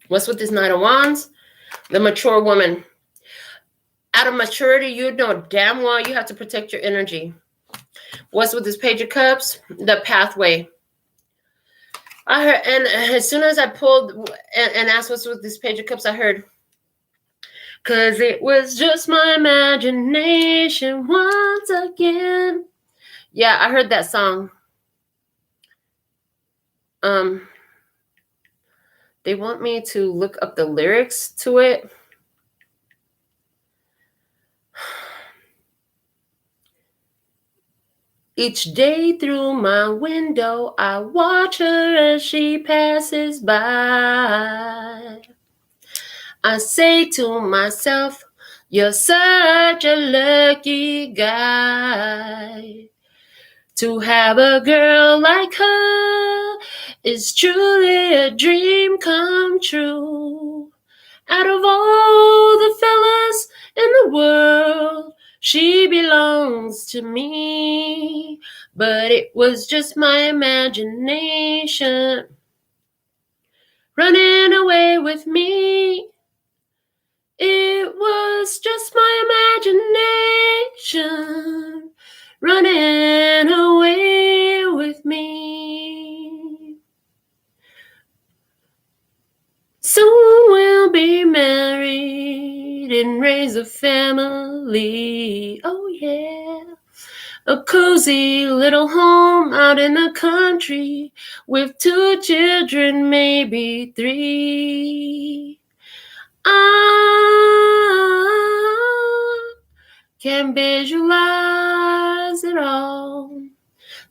What's with this Knight of Wands? The mature woman. Out of maturity, you know damn well you have to protect your energy. What's with this Page of Cups? The pathway. I heard, and as soon as I pulled and asked what's with this Page of Cups, I heard, "'Cause it was just my imagination once again." Yeah, I heard that song. They want me to look up the lyrics to it. Each day through my window, I watch her as she passes by. I say to myself, you're such a lucky guy. To have a girl like her is truly a dream come true. Out of all the fellas in the world, she belongs to me. But it was just my imagination running away with me. It was just my imagination running away with me. Soon we'll be married and raise a family. Oh yeah. A cozy little home out in the country with 2 children, maybe 3. I can visualize it all.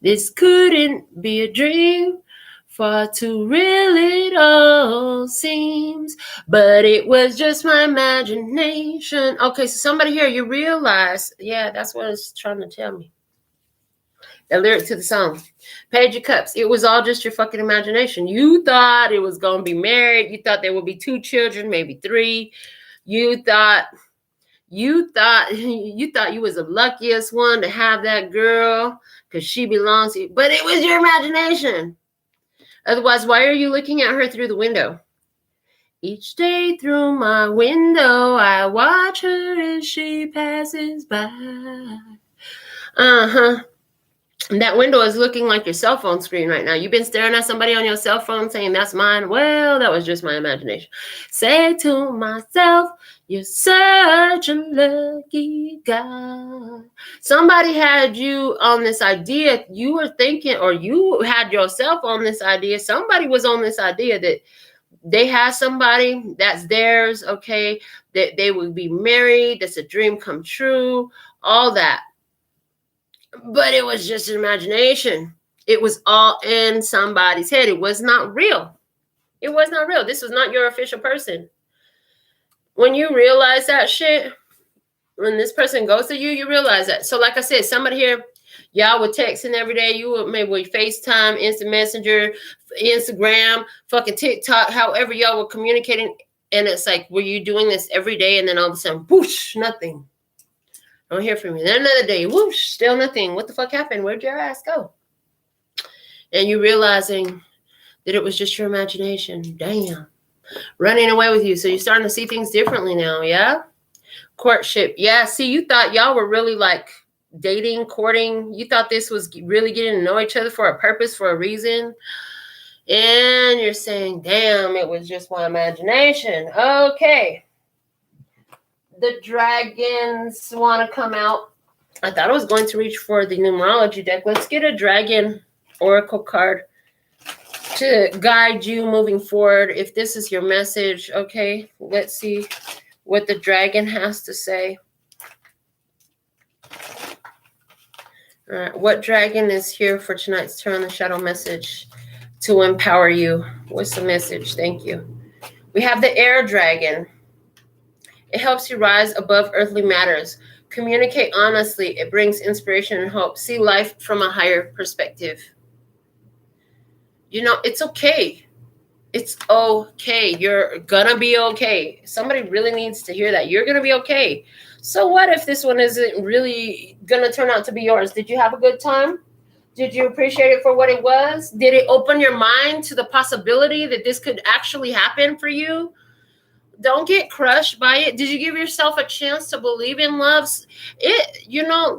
This couldn't be a dream, far too real it all seems, but it was just my imagination. Okay, so somebody here, you realize, yeah, that's what it's trying to tell me. The lyric to the song, Page of Cups. It was all just your fucking imagination. You thought it was going to be married. You thought there would be 2 children, maybe 3. You thought you was the luckiest one to have that girl because she belongs to you. But it was your imagination. Otherwise, why are you looking at her through the window? Each day through my window, I watch her as she passes by. That window is looking like your cell phone screen right now. You've been staring at somebody on your cell phone saying, that's mine. Well, that was just my imagination. Say to myself, you're such a lucky guy. Somebody had you on this idea. You were thinking, or you had yourself on this idea. Somebody was on this idea that they have somebody that's theirs, okay, that they would be married. That's a dream come true, all that. But it was just an imagination. It was all in somebody's head. It was not real. It was not real. This was not your official person. When you realize that shit, when this person goes to you, you realize that. So like I said, somebody here, y'all were texting every day. You would maybe FaceTime, Instant Messenger, Instagram, fucking TikTok, however y'all were communicating. And it's like, were you doing this every day? And then all of a sudden, whoosh, nothing. Don't hear from you. Then another day, whoosh, still nothing. What the fuck happened? Where'd your ass go? And you realizing that it was just your imagination. Damn. Running away with you. So you're starting to see things differently now, yeah? Courtship. Yeah, see, you thought y'all were really like dating, courting. You thought this was really getting to know each other for a purpose, for a reason. And you're saying, damn, it was just my imagination. Okay. The dragons want to come out. I thought I was going to reach for the numerology deck. Let's get a dragon oracle card to guide you moving forward. If this is your message, okay, let's see what the dragon has to say. All right, what dragon is here for tonight's Tarot on the Shadow message to empower you? What's the message? Thank you. We have the air dragon. It helps you rise above earthly matters. Communicate honestly. It brings inspiration and hope. See life from a higher perspective. You know, it's okay. It's okay. You're gonna be okay. Somebody really needs to hear that. You're gonna be okay. So what if this one isn't really gonna turn out to be yours? Did you have a good time? Did you appreciate it for what it was? Did it open your mind to the possibility that this could actually happen for you? Don't get crushed by it. Did you give yourself a chance to believe in love?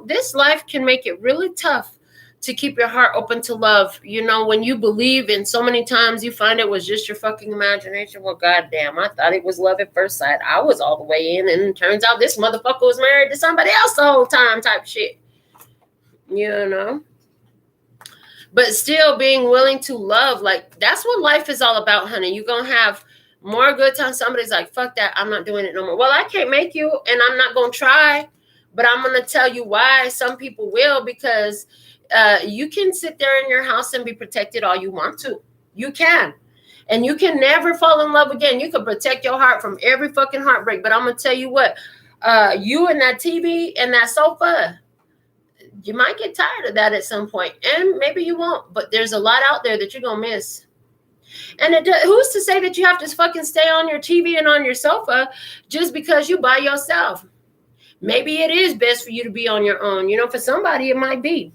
This life can make it really tough to keep your heart open to love. You know, when you believe in so many times, you find it was just your fucking imagination. Well, goddamn, I thought it was love at first sight. I was all the way in, and it turns out this motherfucker was married to somebody else the whole time type shit. You know? But still being willing to love, like, that's what life is all about, honey. You're going to have more good times. Somebody's like, fuck that, I'm not doing it no more. Well, I can't make you, and I'm not going to try, but I'm going to tell you why some people will, because You can sit there in your house and be protected all you want to. You can. And you can never fall in love again. You can protect your heart from every fucking heartbreak. But I'm going to tell you what, you and that TV and that sofa, you might get tired of that at some point. And maybe you won't. But there's a lot out there that you're going to miss. And who's to say that you have to fucking stay on your TV and on your sofa just because you by yourself? Maybe it is best for you to be on your own. You know, for somebody, it might be.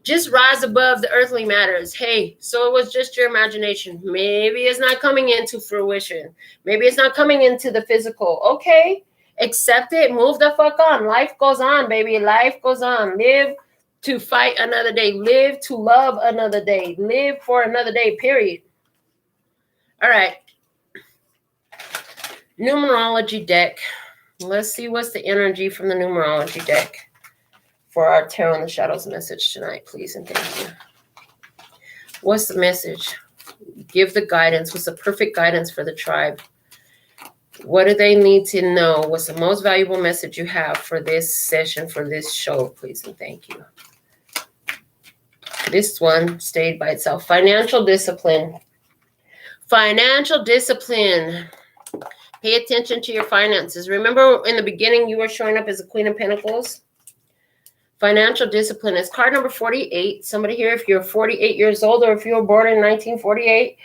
Just rise above the earthly matters. Hey, so it was just your imagination. Maybe it's not coming into fruition. Maybe it's not coming into the physical. Okay, accept it. Move the fuck on. Life goes on, baby. Life goes on. Live to fight another day. Live to love another day. Live for another day, period. All right. Numerology deck. Let's see what's the energy from the numerology deck for our Tarot in the Shadows message tonight, please and thank you. What's the message? Give the guidance. What's the perfect guidance for the tribe? What do they need to know? What's the most valuable message you have for this session, for this show, please and thank you. This one stayed by itself. Financial discipline. Financial discipline. Pay attention to your finances. Remember in the beginning you were showing up as a Queen of Pentacles? Financial discipline is card number 48. Somebody here, if you're 48 years old or if you were born in 1948,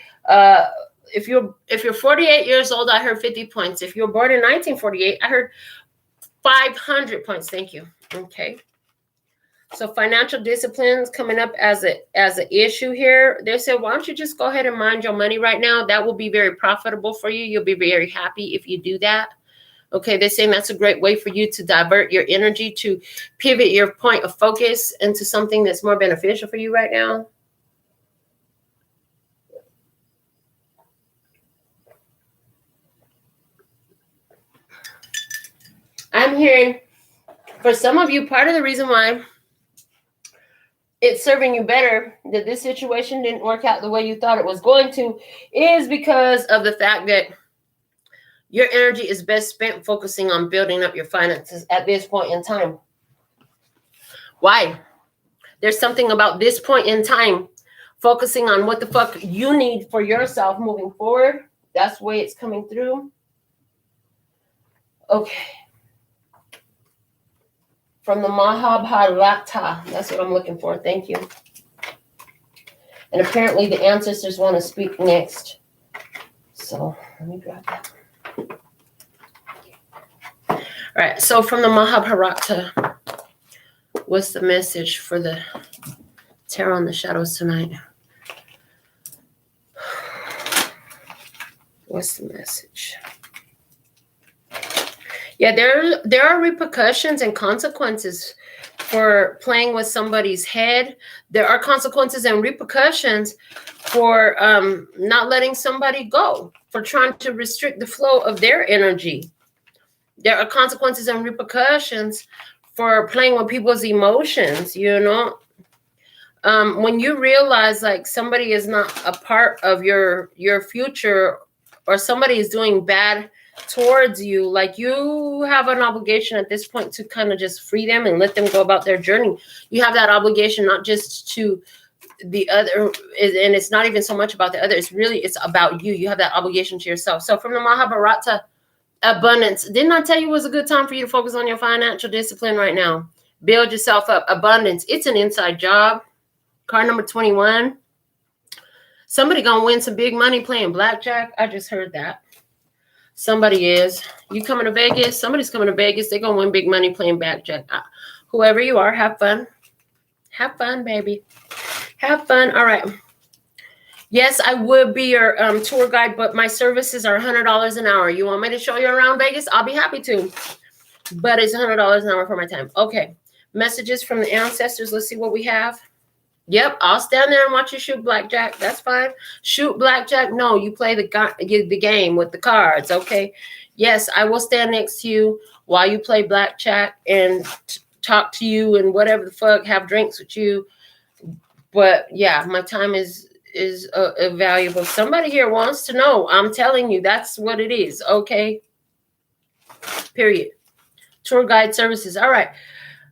if you're 48 years old, I heard 50 points. If you were born in 1948, I heard 500 points. Thank you. Okay. So financial discipline's coming up as an issue here. They said, why don't you just go ahead and mind your money right now? That will be very profitable for you. You'll be very happy if you do that. Okay, they're saying that's a great way for you to divert your energy, to pivot your point of focus into something that's more beneficial for you right now. I'm hearing, for some of you, part of the reason why it's serving you better, that this situation didn't work out the way you thought it was going to, is because of the fact that your energy is best spent focusing on building up your finances at this point in time. Why? There's something about this point in time, focusing on what the fuck you need for yourself moving forward. That's the way it's coming through. Okay. From the Mahabharata. That's what I'm looking for. Thank you. And apparently the ancestors want to speak next. So let me grab that. All right, so from the Mahabharata, what's the message for the Tarot in the Shadows tonight? What's the message? Yeah, there are repercussions and consequences for playing with somebody's head. There are consequences and repercussions for not letting somebody go, for trying to restrict the flow of their energy. There are consequences and repercussions for playing with people's emotions, you know. When you realize like somebody is not a part of your future, or somebody is doing bad towards you, like you have an obligation at this point to kind of just free them and let them go about their journey. You have that obligation not just to the other, and it's not even so much about the other, it's about you. You have that obligation to yourself. So from the Mahabharata, abundance. Didn't I tell you it was a good time for you to focus on your financial discipline right now? Build yourself up. Abundance. It's an inside job. Card number 21. Somebody gonna win some big money playing blackjack. I just heard that. Somebody is. You coming to Vegas? Somebody's coming to Vegas. They're gonna win big money playing blackjack. Whoever you are, have fun. Have fun, baby. Have fun. All right. Yes, I would be your tour guide, but my services are $100 an hour. You want me to show you around Vegas? I'll be happy to. But it's $100 an hour for my time. Okay. Messages from the ancestors. Let's see what we have. Yep, I'll stand there and watch you shoot blackjack. That's fine. Shoot blackjack? No, you play the game with the cards, okay? Yes, I will stand next to you while you play blackjack and talk to you and whatever the fuck, have drinks with you. But yeah, my time is valuable. Somebody here wants to know. I'm telling you, that's what it is, okay? Period. Tour guide services. All right.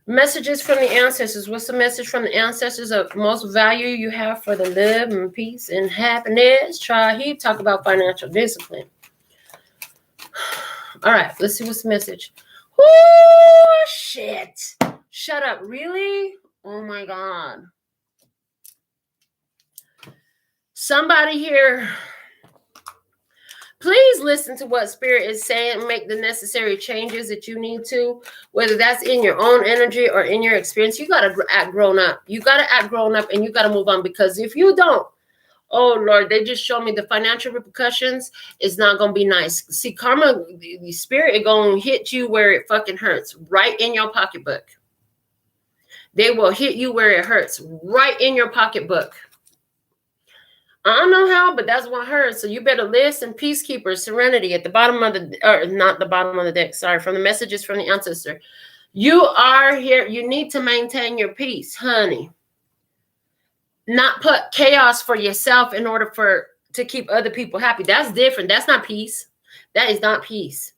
Messages from the ancestors. What's the message from the ancestors of most value you have for the love and peace and happiness? Try here. Talk about financial discipline. All right, let's see what's the message. Oh, shit. Shut up. Really? Oh, my God. Somebody here, please listen to what Spirit is saying and make the necessary changes that you need to, whether that's in your own energy or in your experience. You got to act grown up. You got to act grown up and you got to move on, because if you don't, oh, Lord, they just showed me the financial repercussions is not going to be nice. See, karma, the Spirit is going to hit you where it fucking hurts, right in your pocketbook. They will hit you where it hurts, right in your pocketbook. I don't know how, but that's what I heard. So you better listen. Peacekeeper, serenity at the bottom of the, or not the bottom of the deck, sorry, from the messages from the ancestor. You are here. You need to maintain your peace, honey. Not put chaos for yourself in order to keep other people happy. That's different. That's not peace. That is not peace.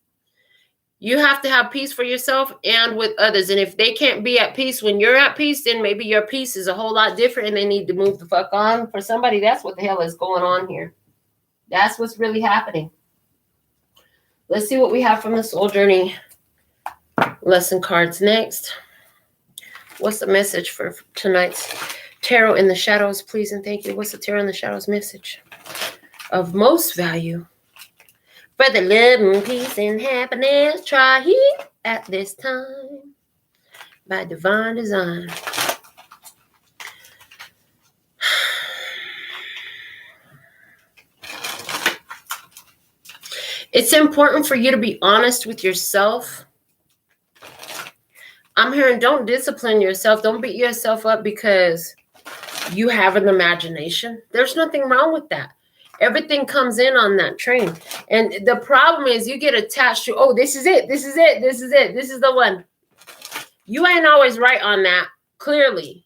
You have to have peace for yourself and with others. And if they can't be at peace when you're at peace, then maybe your peace is a whole lot different and they need to move the fuck on. For somebody, that's what the hell is going on here. That's what's really happening. Let's see what we have from the Soul Journey lesson cards next. What's the message for tonight's Tarot in the Shadows, please and thank you. What's the Tarot in the Shadows message of most value for the love and peace and happiness? Try here at this time by divine design. It's important for you to be honest with yourself. I'm hearing don't discipline yourself. Don't beat yourself up because you have an imagination. There's nothing wrong with that. Everything comes in on that train. And the problem is you get attached to, oh, this is it. This is it. This is it. This is the one. You ain't always right on that, clearly.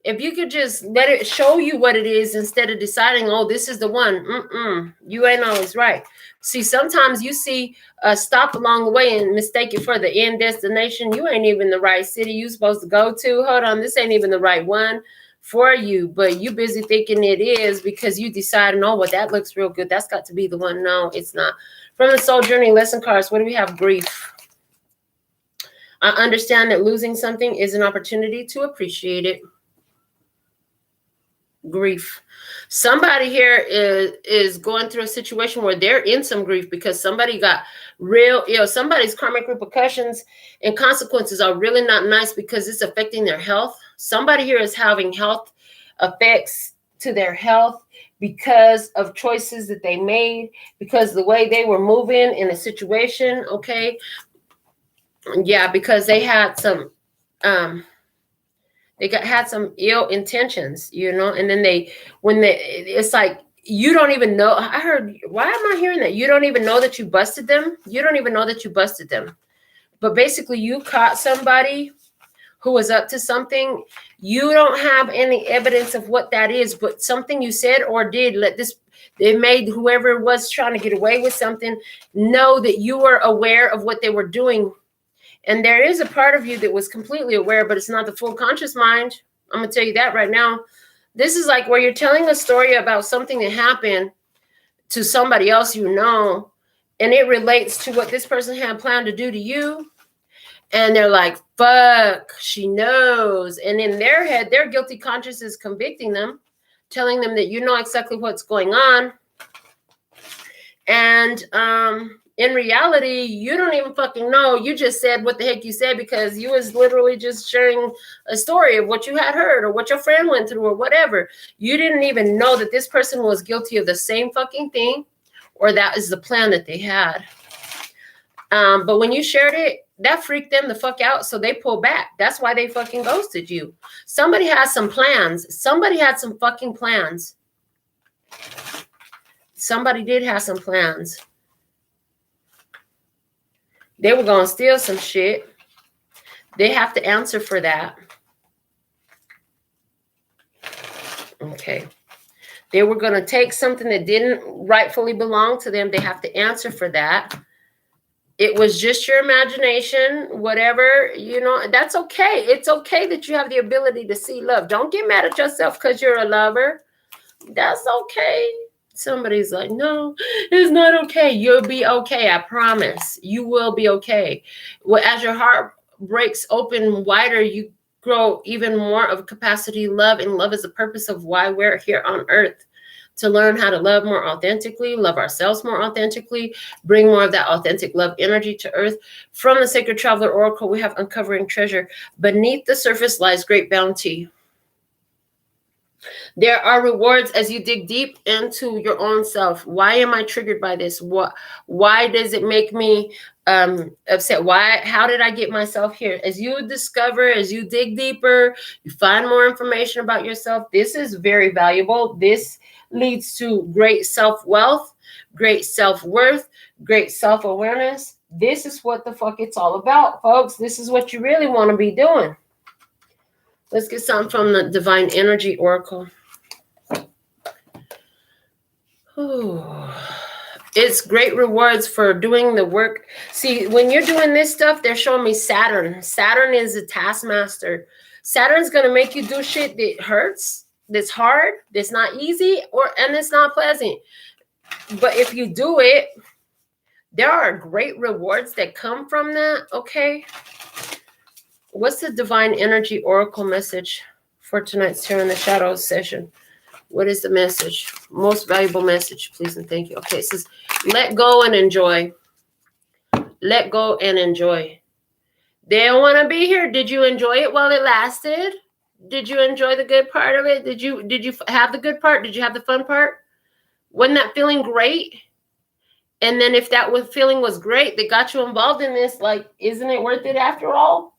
If you could just let it show you what it is instead of deciding, oh, this is the one. You ain't always right. See, sometimes you see a stop along the way and mistake it for the end destination. You ain't even the right city you supposed to go to. Hold on, this ain't even the right one for you. But you busy thinking it is because you decided, oh, well, that looks real good. That's got to be the one. No, it's not. From the Soul Journey lesson cards, what do we have? Grief. I understand that losing something is an opportunity to appreciate it. Grief. Somebody here is going through a situation where they're in some grief because somebody got real ill. Somebody's karmic repercussions and consequences are really not nice because it's affecting their health. Somebody here is having health effects to their health because of choices that they made, because the way they were moving in a situation. Okay. Yeah, because they had some had some ill intentions, you know, and then it's like, you don't even know. I heard, why am I hearing that? You don't even know that you busted them. You don't even know that you busted them. But basically you caught somebody who was up to something. You don't have any evidence of what that is, but something you said or did, it made whoever was trying to get away with something know that you were aware of what they were doing. And there is a part of you that was completely aware, but it's not the full conscious mind. I'm going to tell you that right now. This is like where you're telling a story about something that happened to somebody else you know, and it relates to what this person had planned to do to you. And they're like, fuck, she knows. And in their head, their guilty conscience is convicting them, telling them that you know exactly what's going on. And in reality, you don't even fucking know. You just said what the heck you said because you was literally just sharing a story of what you had heard or what your friend went through or whatever. You didn't even know that this person was guilty of the same fucking thing, or that is the plan that they had. But when you shared it, that freaked them the fuck out. So they pulled back. That's why they fucking ghosted you. Somebody has some plans. Somebody had some fucking plans. Somebody did have some plans. They were going to steal some shit. They have to answer for that. Okay. They were going to take something that didn't rightfully belong to them. They have to answer for that. It was just your imagination, whatever, you know, that's okay. It's okay that you have the ability to see love. Don't get mad at yourself because you're a lover. That's okay. Somebody's like, no, it's not okay. You'll be okay. I promise. You will be okay. Well, as your heart breaks open wider, you grow even more of capacity to love. And love is the purpose of why we're here on earth. To learn how to love more authentically, love ourselves more authentically, bring more of that authentic love energy to earth. From the Sacred Traveler Oracle, we have Uncovering Treasure. Beneath the surface lies great bounty. There are rewards as you dig deep into your own self. Why am I triggered by this? Why does it make me upset? How did I get myself here? As you discover, as you dig deeper, you find more information about yourself. This is very valuable. This leads to great self-wealth, great self-worth, great self-awareness. This is what the fuck it's all about, folks. This is what you really want to be doing. Let's get something from the Divine Energy Oracle. Ooh. It's great rewards for doing the work. See, when you're doing this stuff, they're showing me Saturn. Saturn is a taskmaster. Saturn's going to make you do shit that hurts, that's hard, that's not easy, and it's not pleasant. But if you do it, there are great rewards that come from that, okay? What's the Divine Energy Oracle message for tonight's Tarot in the Shadows session? What is the message? Most valuable message, please and thank you. Okay, it says, let go and enjoy. Let go and enjoy. They don't want to be here. Did you enjoy it while it lasted? Did you enjoy the good part of it? Did you have the good part? Did you have the fun part? Wasn't that feeling great? And then if that feeling was great, that got you involved in this, like, isn't it worth it after all?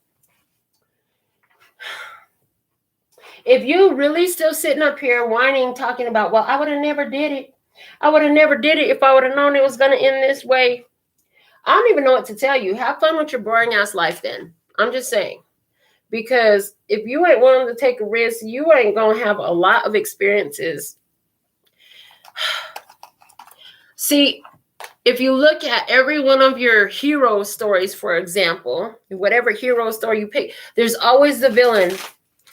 If you really still sitting up here whining, talking about, well, I would have never did it. I would have never did it if I would have known it was going to end this way. I don't even know what to tell you. Have fun with your boring ass life then. I'm just saying. Because if you ain't willing to take a risk, you ain't going to have a lot of experiences. See, if you look at every one of your hero stories, for example, whatever hero story you pick, there's always the villain.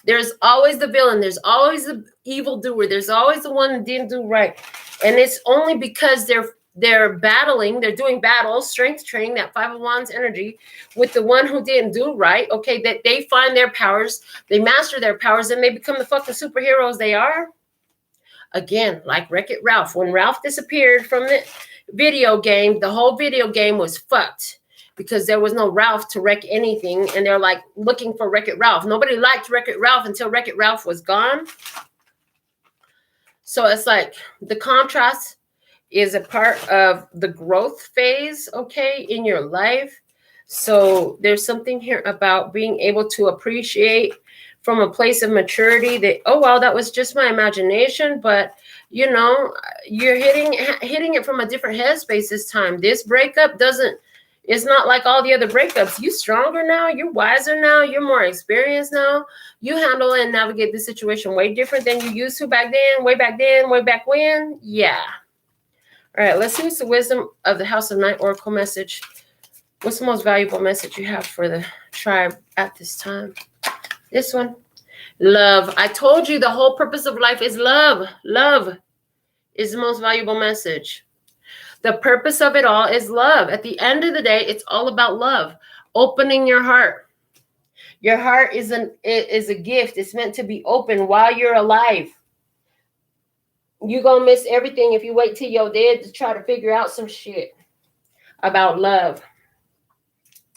There's always the villain. There's always the evildoer. There's always the one who didn't do right. And it's only because they're battling, they're doing battles, strength training, that Five of Wands energy with the one who didn't do right, okay, that they find their powers, they master their powers, and they become the fucking superheroes they are. Again, like Wreck-It Ralph. When Ralph disappeared from the video game, the whole video game was fucked. Because there was no Ralph to wreck anything. And they're like looking for Wreck-It Ralph. Nobody liked Wreck-It Ralph until Wreck-It Ralph was gone. So it's like the contrast is a part of the growth phase, okay, in your life. So there's something here about being able to appreciate from a place of maturity that, oh, well, that was just my imagination. But, you know, you're hitting it from a different headspace this time. This breakup it's not like all the other breakups. You're stronger now. You're wiser now. You're more experienced now. You handle and navigate the situation way different than you used to back then, way back when. Yeah. All right, let's see what's the wisdom of the House of Night Oracle message. What's the most valuable message you have for the tribe at this time? This one. Love. I told you the whole purpose of life is love. Love is the most valuable message. The purpose of it all is love. At the end of the day, it's all about love. Opening your heart. Your heart is a gift. It's meant to be open while you're alive. You're going to miss everything if you wait till you're dead to try to figure out some shit about love.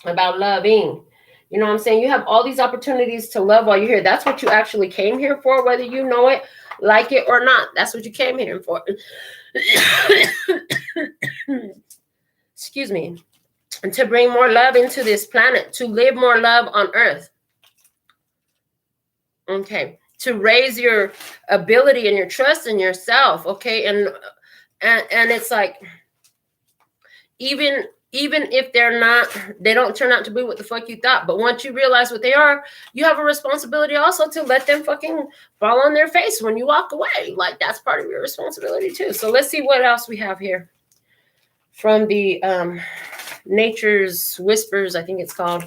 About loving. You know what I'm saying? You have all these opportunities to love while you're here. That's what you actually came here for, whether you know it, like it, or not. That's what you came here for. Excuse me. And to bring more love into this planet, to live more love on earth. Okay. To raise your ability and your trust in yourself. Okay. And it's like, even if they don't turn out to be what the fuck you thought. But once you realize what they are, you have a responsibility also to let them fucking fall on their face when you walk away. Like, that's part of your responsibility too. So let's see what else we have here from the Nature's Whispers, I think it's called,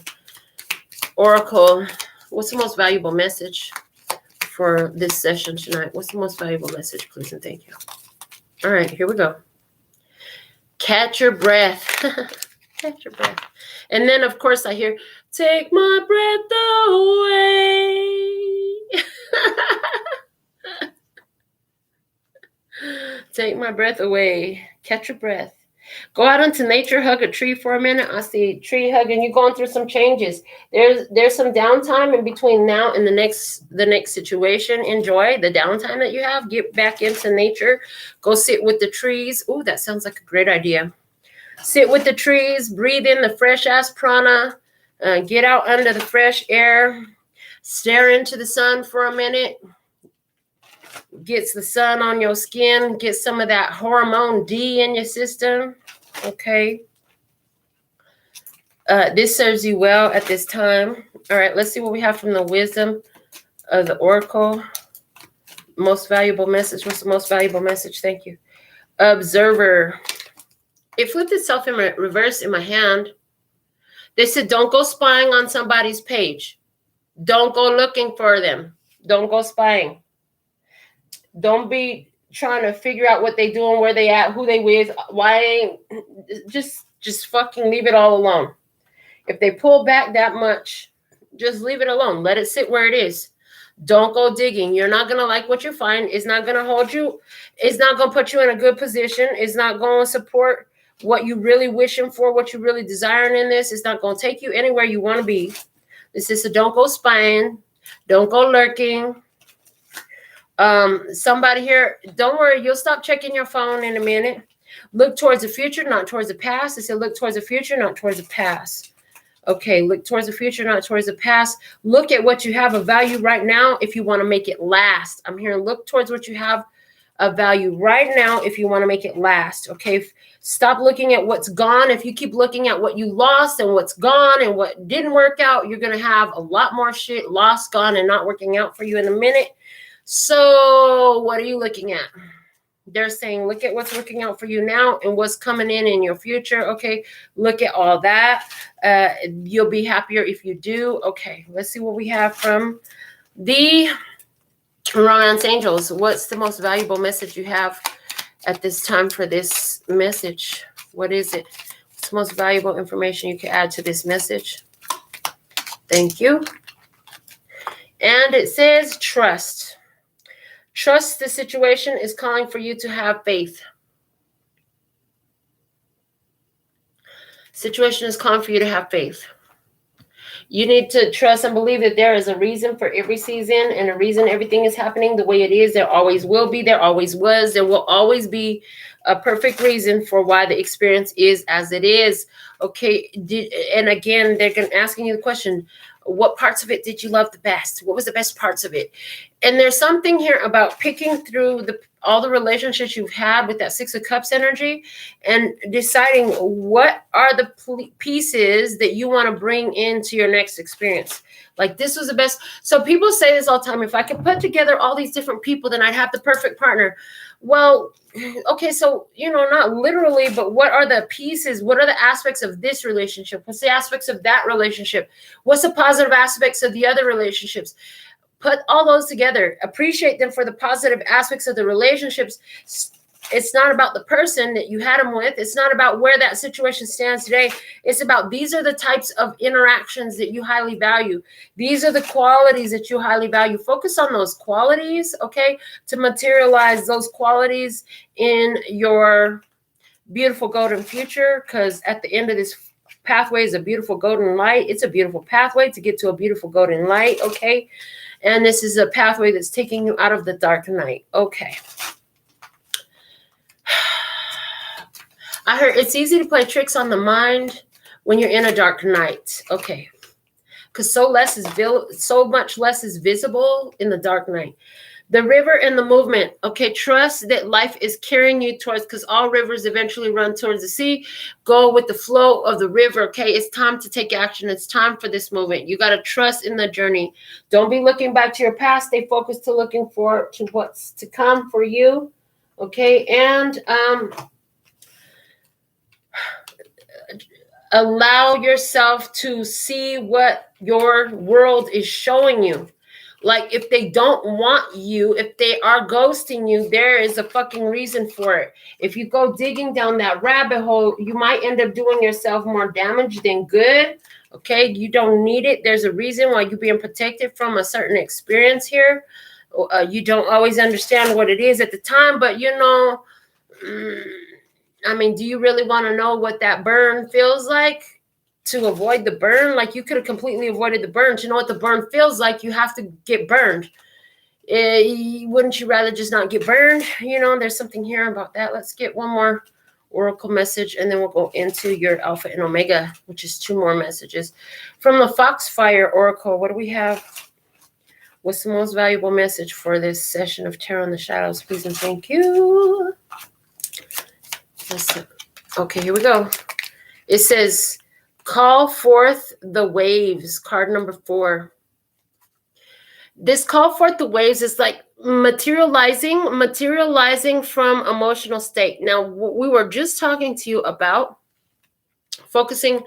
Oracle. What's the most valuable message for this session tonight? What's the most valuable message, please and thank you? All right, here we go. Catch your breath. Catch your breath. And then, of course, I hear, take my breath away. Take my breath away. Catch your breath. Go out into nature, hug a tree for a minute. I see tree hugging. You're going through some changes. There's some downtime in between now and the next situation. Enjoy the downtime that you have. Get back into nature. Go sit with the trees. Ooh, that sounds like a great idea. Sit with the trees. Breathe in the fresh ass prana. Get out under the fresh air. Stare into the sun for a minute. Gets the sun on your skin. Get some of that hormone D in your system. Okay. This serves you well at this time. All right, let's see what we have from the wisdom of the Oracle. Most valuable message. What's the most valuable message? Thank you. Observer. It flipped itself in reverse in my hand. They said, don't go spying on somebody's page. Don't go looking for them. Don't go spying. Don't be trying to figure out what they doing, where they at, who they with, why. Just fucking leave it all alone. If they pull back that much, just leave it alone. Let it sit where it is. Don't go digging. You're not going to like what you find. It's not going to hold you. It's not going to put you in a good position. It's not going to support what you really wishing for, what you really desiring in this. It's not going to take you anywhere you want to be. This is a don't go spying. Don't go lurking. Somebody here, don't worry, you'll stop checking your phone in a minute. Look towards the future, not towards the past. I said look towards the future, not towards the past. Okay, look towards the future, not towards the past. Look at what you have of value right now if you want to make it last. I'm here, look towards what you have of value right now if you want to make it last. Okay, stop looking at what's gone. If you keep looking at what you lost and what's gone and what didn't work out, you're going to have a lot more shit lost, gone, and not working out for you in a minute. So what are you looking at? They're saying, look at what's working out for you now and what's coming in your future. Okay, look at all that. You'll be happier if you do. Okay, let's see what we have from the Romance Angels. What's the most valuable message you have at this time for this message? What is it? What's the most valuable information you can add to this message? Thank you. And it says trust. Trust the situation is calling for you to have faith. Situation is calling for you to have faith. You need to trust and believe that there is a reason for every season and a reason everything is happening the way it is. There always will be. There always was. There will always be a perfect reason for why the experience is as it is. Okay. And again, they're asking you the question, what parts of it did you love the best? What was the best parts of it? And there's something here about picking through all the relationships you've had with that Six of Cups energy and deciding what are the pieces that you want to bring into your next experience. Like this was the best. So people say this all the time. If I could put together all these different people, then I'd have the perfect partner. Well, okay, so, not literally, but what are the pieces? What are the aspects of this relationship? What's the aspects of that relationship? What's the positive aspects of the other relationships? Put all those together. Appreciate them for the positive aspects of the relationships. It's not about the person that you had them with. It's not about where that situation stands today. It's about these are the types of interactions that you highly value. These are the qualities that you highly value. Focus on those qualities, okay, to materialize those qualities in your beautiful golden future, because at the end of this pathway is a beautiful golden light. It's a beautiful pathway to get to a beautiful golden light, okay? And this is a pathway that's taking you out of the dark night, okay? I heard it's easy to play tricks on the mind when you're in a dark night. Okay. Because so much less is visible in the dark night. The river and the movement. Okay. Trust that life is carrying you towards, because all rivers eventually run towards the sea. Go with the flow of the river. Okay. It's time to take action. It's time for this movement. You got to trust in the journey. Don't be looking back to your past. Stay focused to looking forward to what's to come for you. Okay. And, Allow yourself to see what your world is showing you. Like, if they don't want you, if they are ghosting you, there is a fucking reason for it. If you go digging down that rabbit hole, you might end up doing yourself more damage than good. Okay, you don't need it. There's a reason why you're being protected from a certain experience here. You don't always understand what it is at the time, but you know, I mean, do you really want to know what that burn feels like? To avoid the burn? Like, you could have completely avoided the burn. To know what the burn feels like, you have to get burned. Wouldn't you rather just not get burned? You know, there's something here about that. Let's get one more oracle message, and then we'll go into your Alpha and Omega, which is 2 more messages. From the Foxfire Oracle, what do we have? What's the most valuable message for this session of Tarot in the Shadows? Please and thank you. Okay, here we go. It says, call forth the waves, card number 4. This call forth the waves is like materializing from emotional state. Now, we were just talking to you about focusing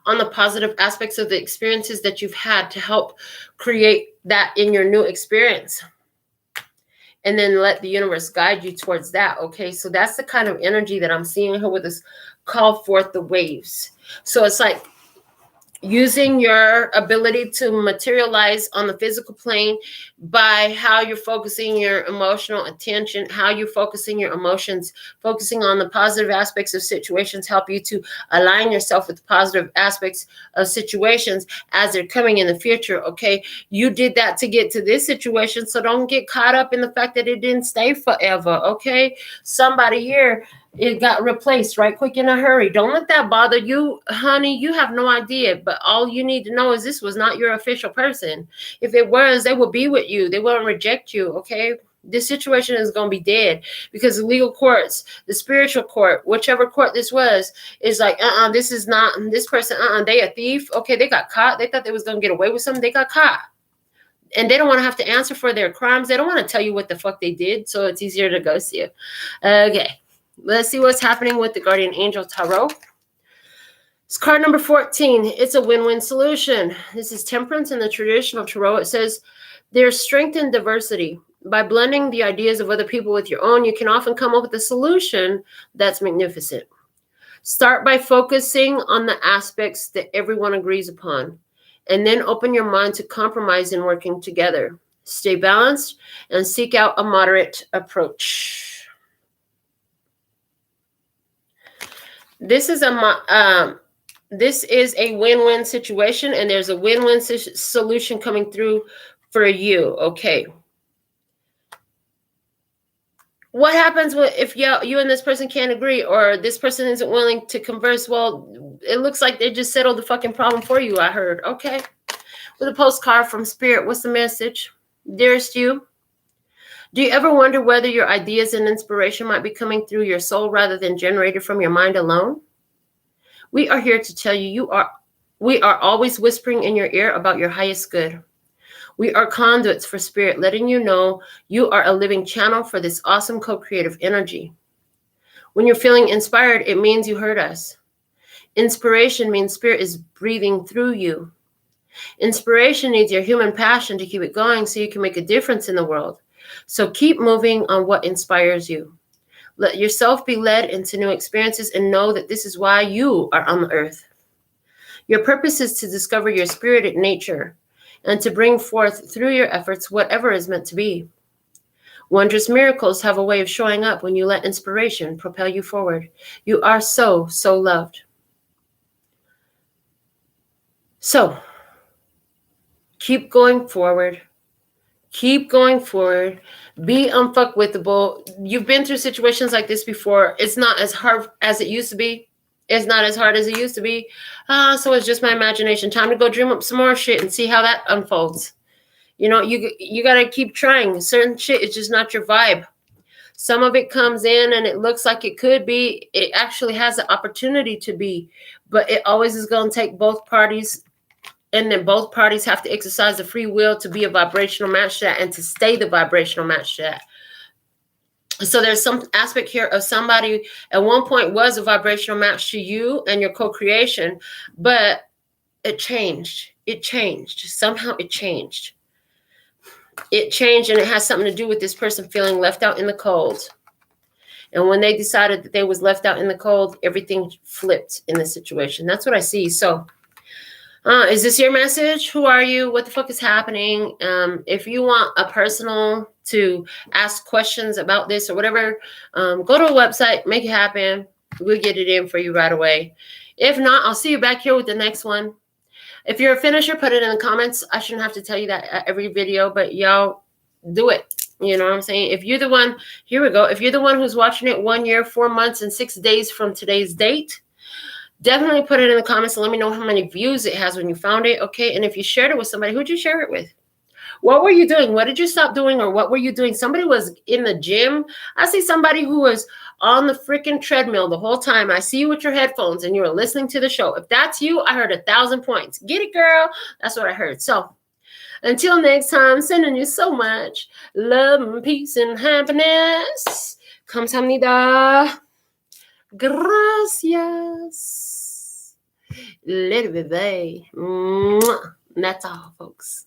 on the positive aspects of the experiences that you've had to help create that in your new experience. And then let the universe guide you towards that. Okay, so that's the kind of energy that I'm seeing here with this call forth the waves. So it's like using your ability to materialize on the physical plane by how you're focusing your emotional attention, how you're focusing your emotions, focusing on the positive aspects of situations, help you to align yourself with the positive aspects of situations as they're coming in the future. Okay, you did that to get to this situation, so don't get caught up in the fact that it didn't stay forever. Okay, somebody here, it got replaced right quick in a hurry. Don't let that bother you, honey. You have no idea. But all you need to know is this was not your official person. If it was, they will be with you. They won't reject you, okay? This situation is going to be dead because the legal courts, the spiritual court, whichever court this was, is like, this is not this person. They a thief. Okay, they got caught. They thought they was going to get away with something. They got caught. And they don't want to have to answer for their crimes. They don't want to tell you what the fuck they did. So it's easier to ghost you. Okay. Let's see what's happening with the Guardian Angel Tarot. It's card number 14. It's a win-win solution. This is Temperance in the traditional Tarot. It says, there's strength in diversity. By blending the ideas of other people with your own, you can often come up with a solution that's magnificent. Start by focusing on the aspects that everyone agrees upon, and then open your mind to compromise and working together. Stay balanced and seek out a moderate approach. This is a win-win situation, and there's a win-win solution coming through for you. Okay. What happens if you and this person can't agree, or this person isn't willing to converse? Well, it looks like they just settled the fucking problem for you, I heard. Okay. With a postcard from Spirit, what's the message? Dearest you, do you ever wonder whether your ideas and inspiration might be coming through your soul rather than generated from your mind alone? We are here to tell you, we are always whispering in your ear about your highest good. We are conduits for Spirit, letting you know you are a living channel for this awesome co-creative energy. When you're feeling inspired, it means you heard us. Inspiration means Spirit is breathing through you. Inspiration needs your human passion to keep it going so you can make a difference in the world. So keep moving on what inspires you. Let yourself be led into new experiences and know that this is why you are on the earth. Your purpose is to discover your spirited nature and to bring forth through your efforts whatever is meant to be. Wondrous miracles have a way of showing up when you let inspiration propel you forward. You are so, so loved. So, keep going forward. Keep going forward. Be unfuckwithable. You've been through situations like this before. It's not as hard as it used to be. It's not as hard as it used to be. So it's just my imagination. Time to go dream up some more shit and see how that unfolds. You know, you got to keep trying. Certain shit is just not your vibe. Some of it comes in and it looks like it could be. It actually has the opportunity to be. But it always is going to take both parties. And then both parties have to exercise the free will to be a vibrational match to that and to stay the vibrational match to that. So there's some aspect here of somebody at one point was a vibrational match to you and your co-creation, but it changed. It changed. Somehow it changed. It changed, and it has something to do with this person feeling left out in the cold. And when they decided that they was left out in the cold, everything flipped in the situation. That's what I see. So is this your message? Who are you? What the fuck is happening? If you want a personal to ask questions about this or whatever, go to a website, make it happen. We'll get it in for you right away. If not, I'll see you back here with the next one. If you're a finisher, put it in the comments. I shouldn't have to tell you that at every video, but y'all do it. You know what I'm saying? If you're the one, here we go. If you're the one who's watching it 1 year, 4 months, and 6 days from today's date, definitely put it in the comments and let me know how many views it has when you found it. Okay. And if you shared it with somebody, who'd you share it with? What were you doing? What did you stop doing? Or what were you doing? Somebody was in the gym. I see somebody who was on the freaking treadmill the whole time. I see you with your headphones and you were listening to the show. If that's you, I heard 1,000 points. Get it, girl. That's what I heard. So until next time, sending you so much love and peace and happiness. Kamsahamnida. Gracias. Little bit. That's all, folks.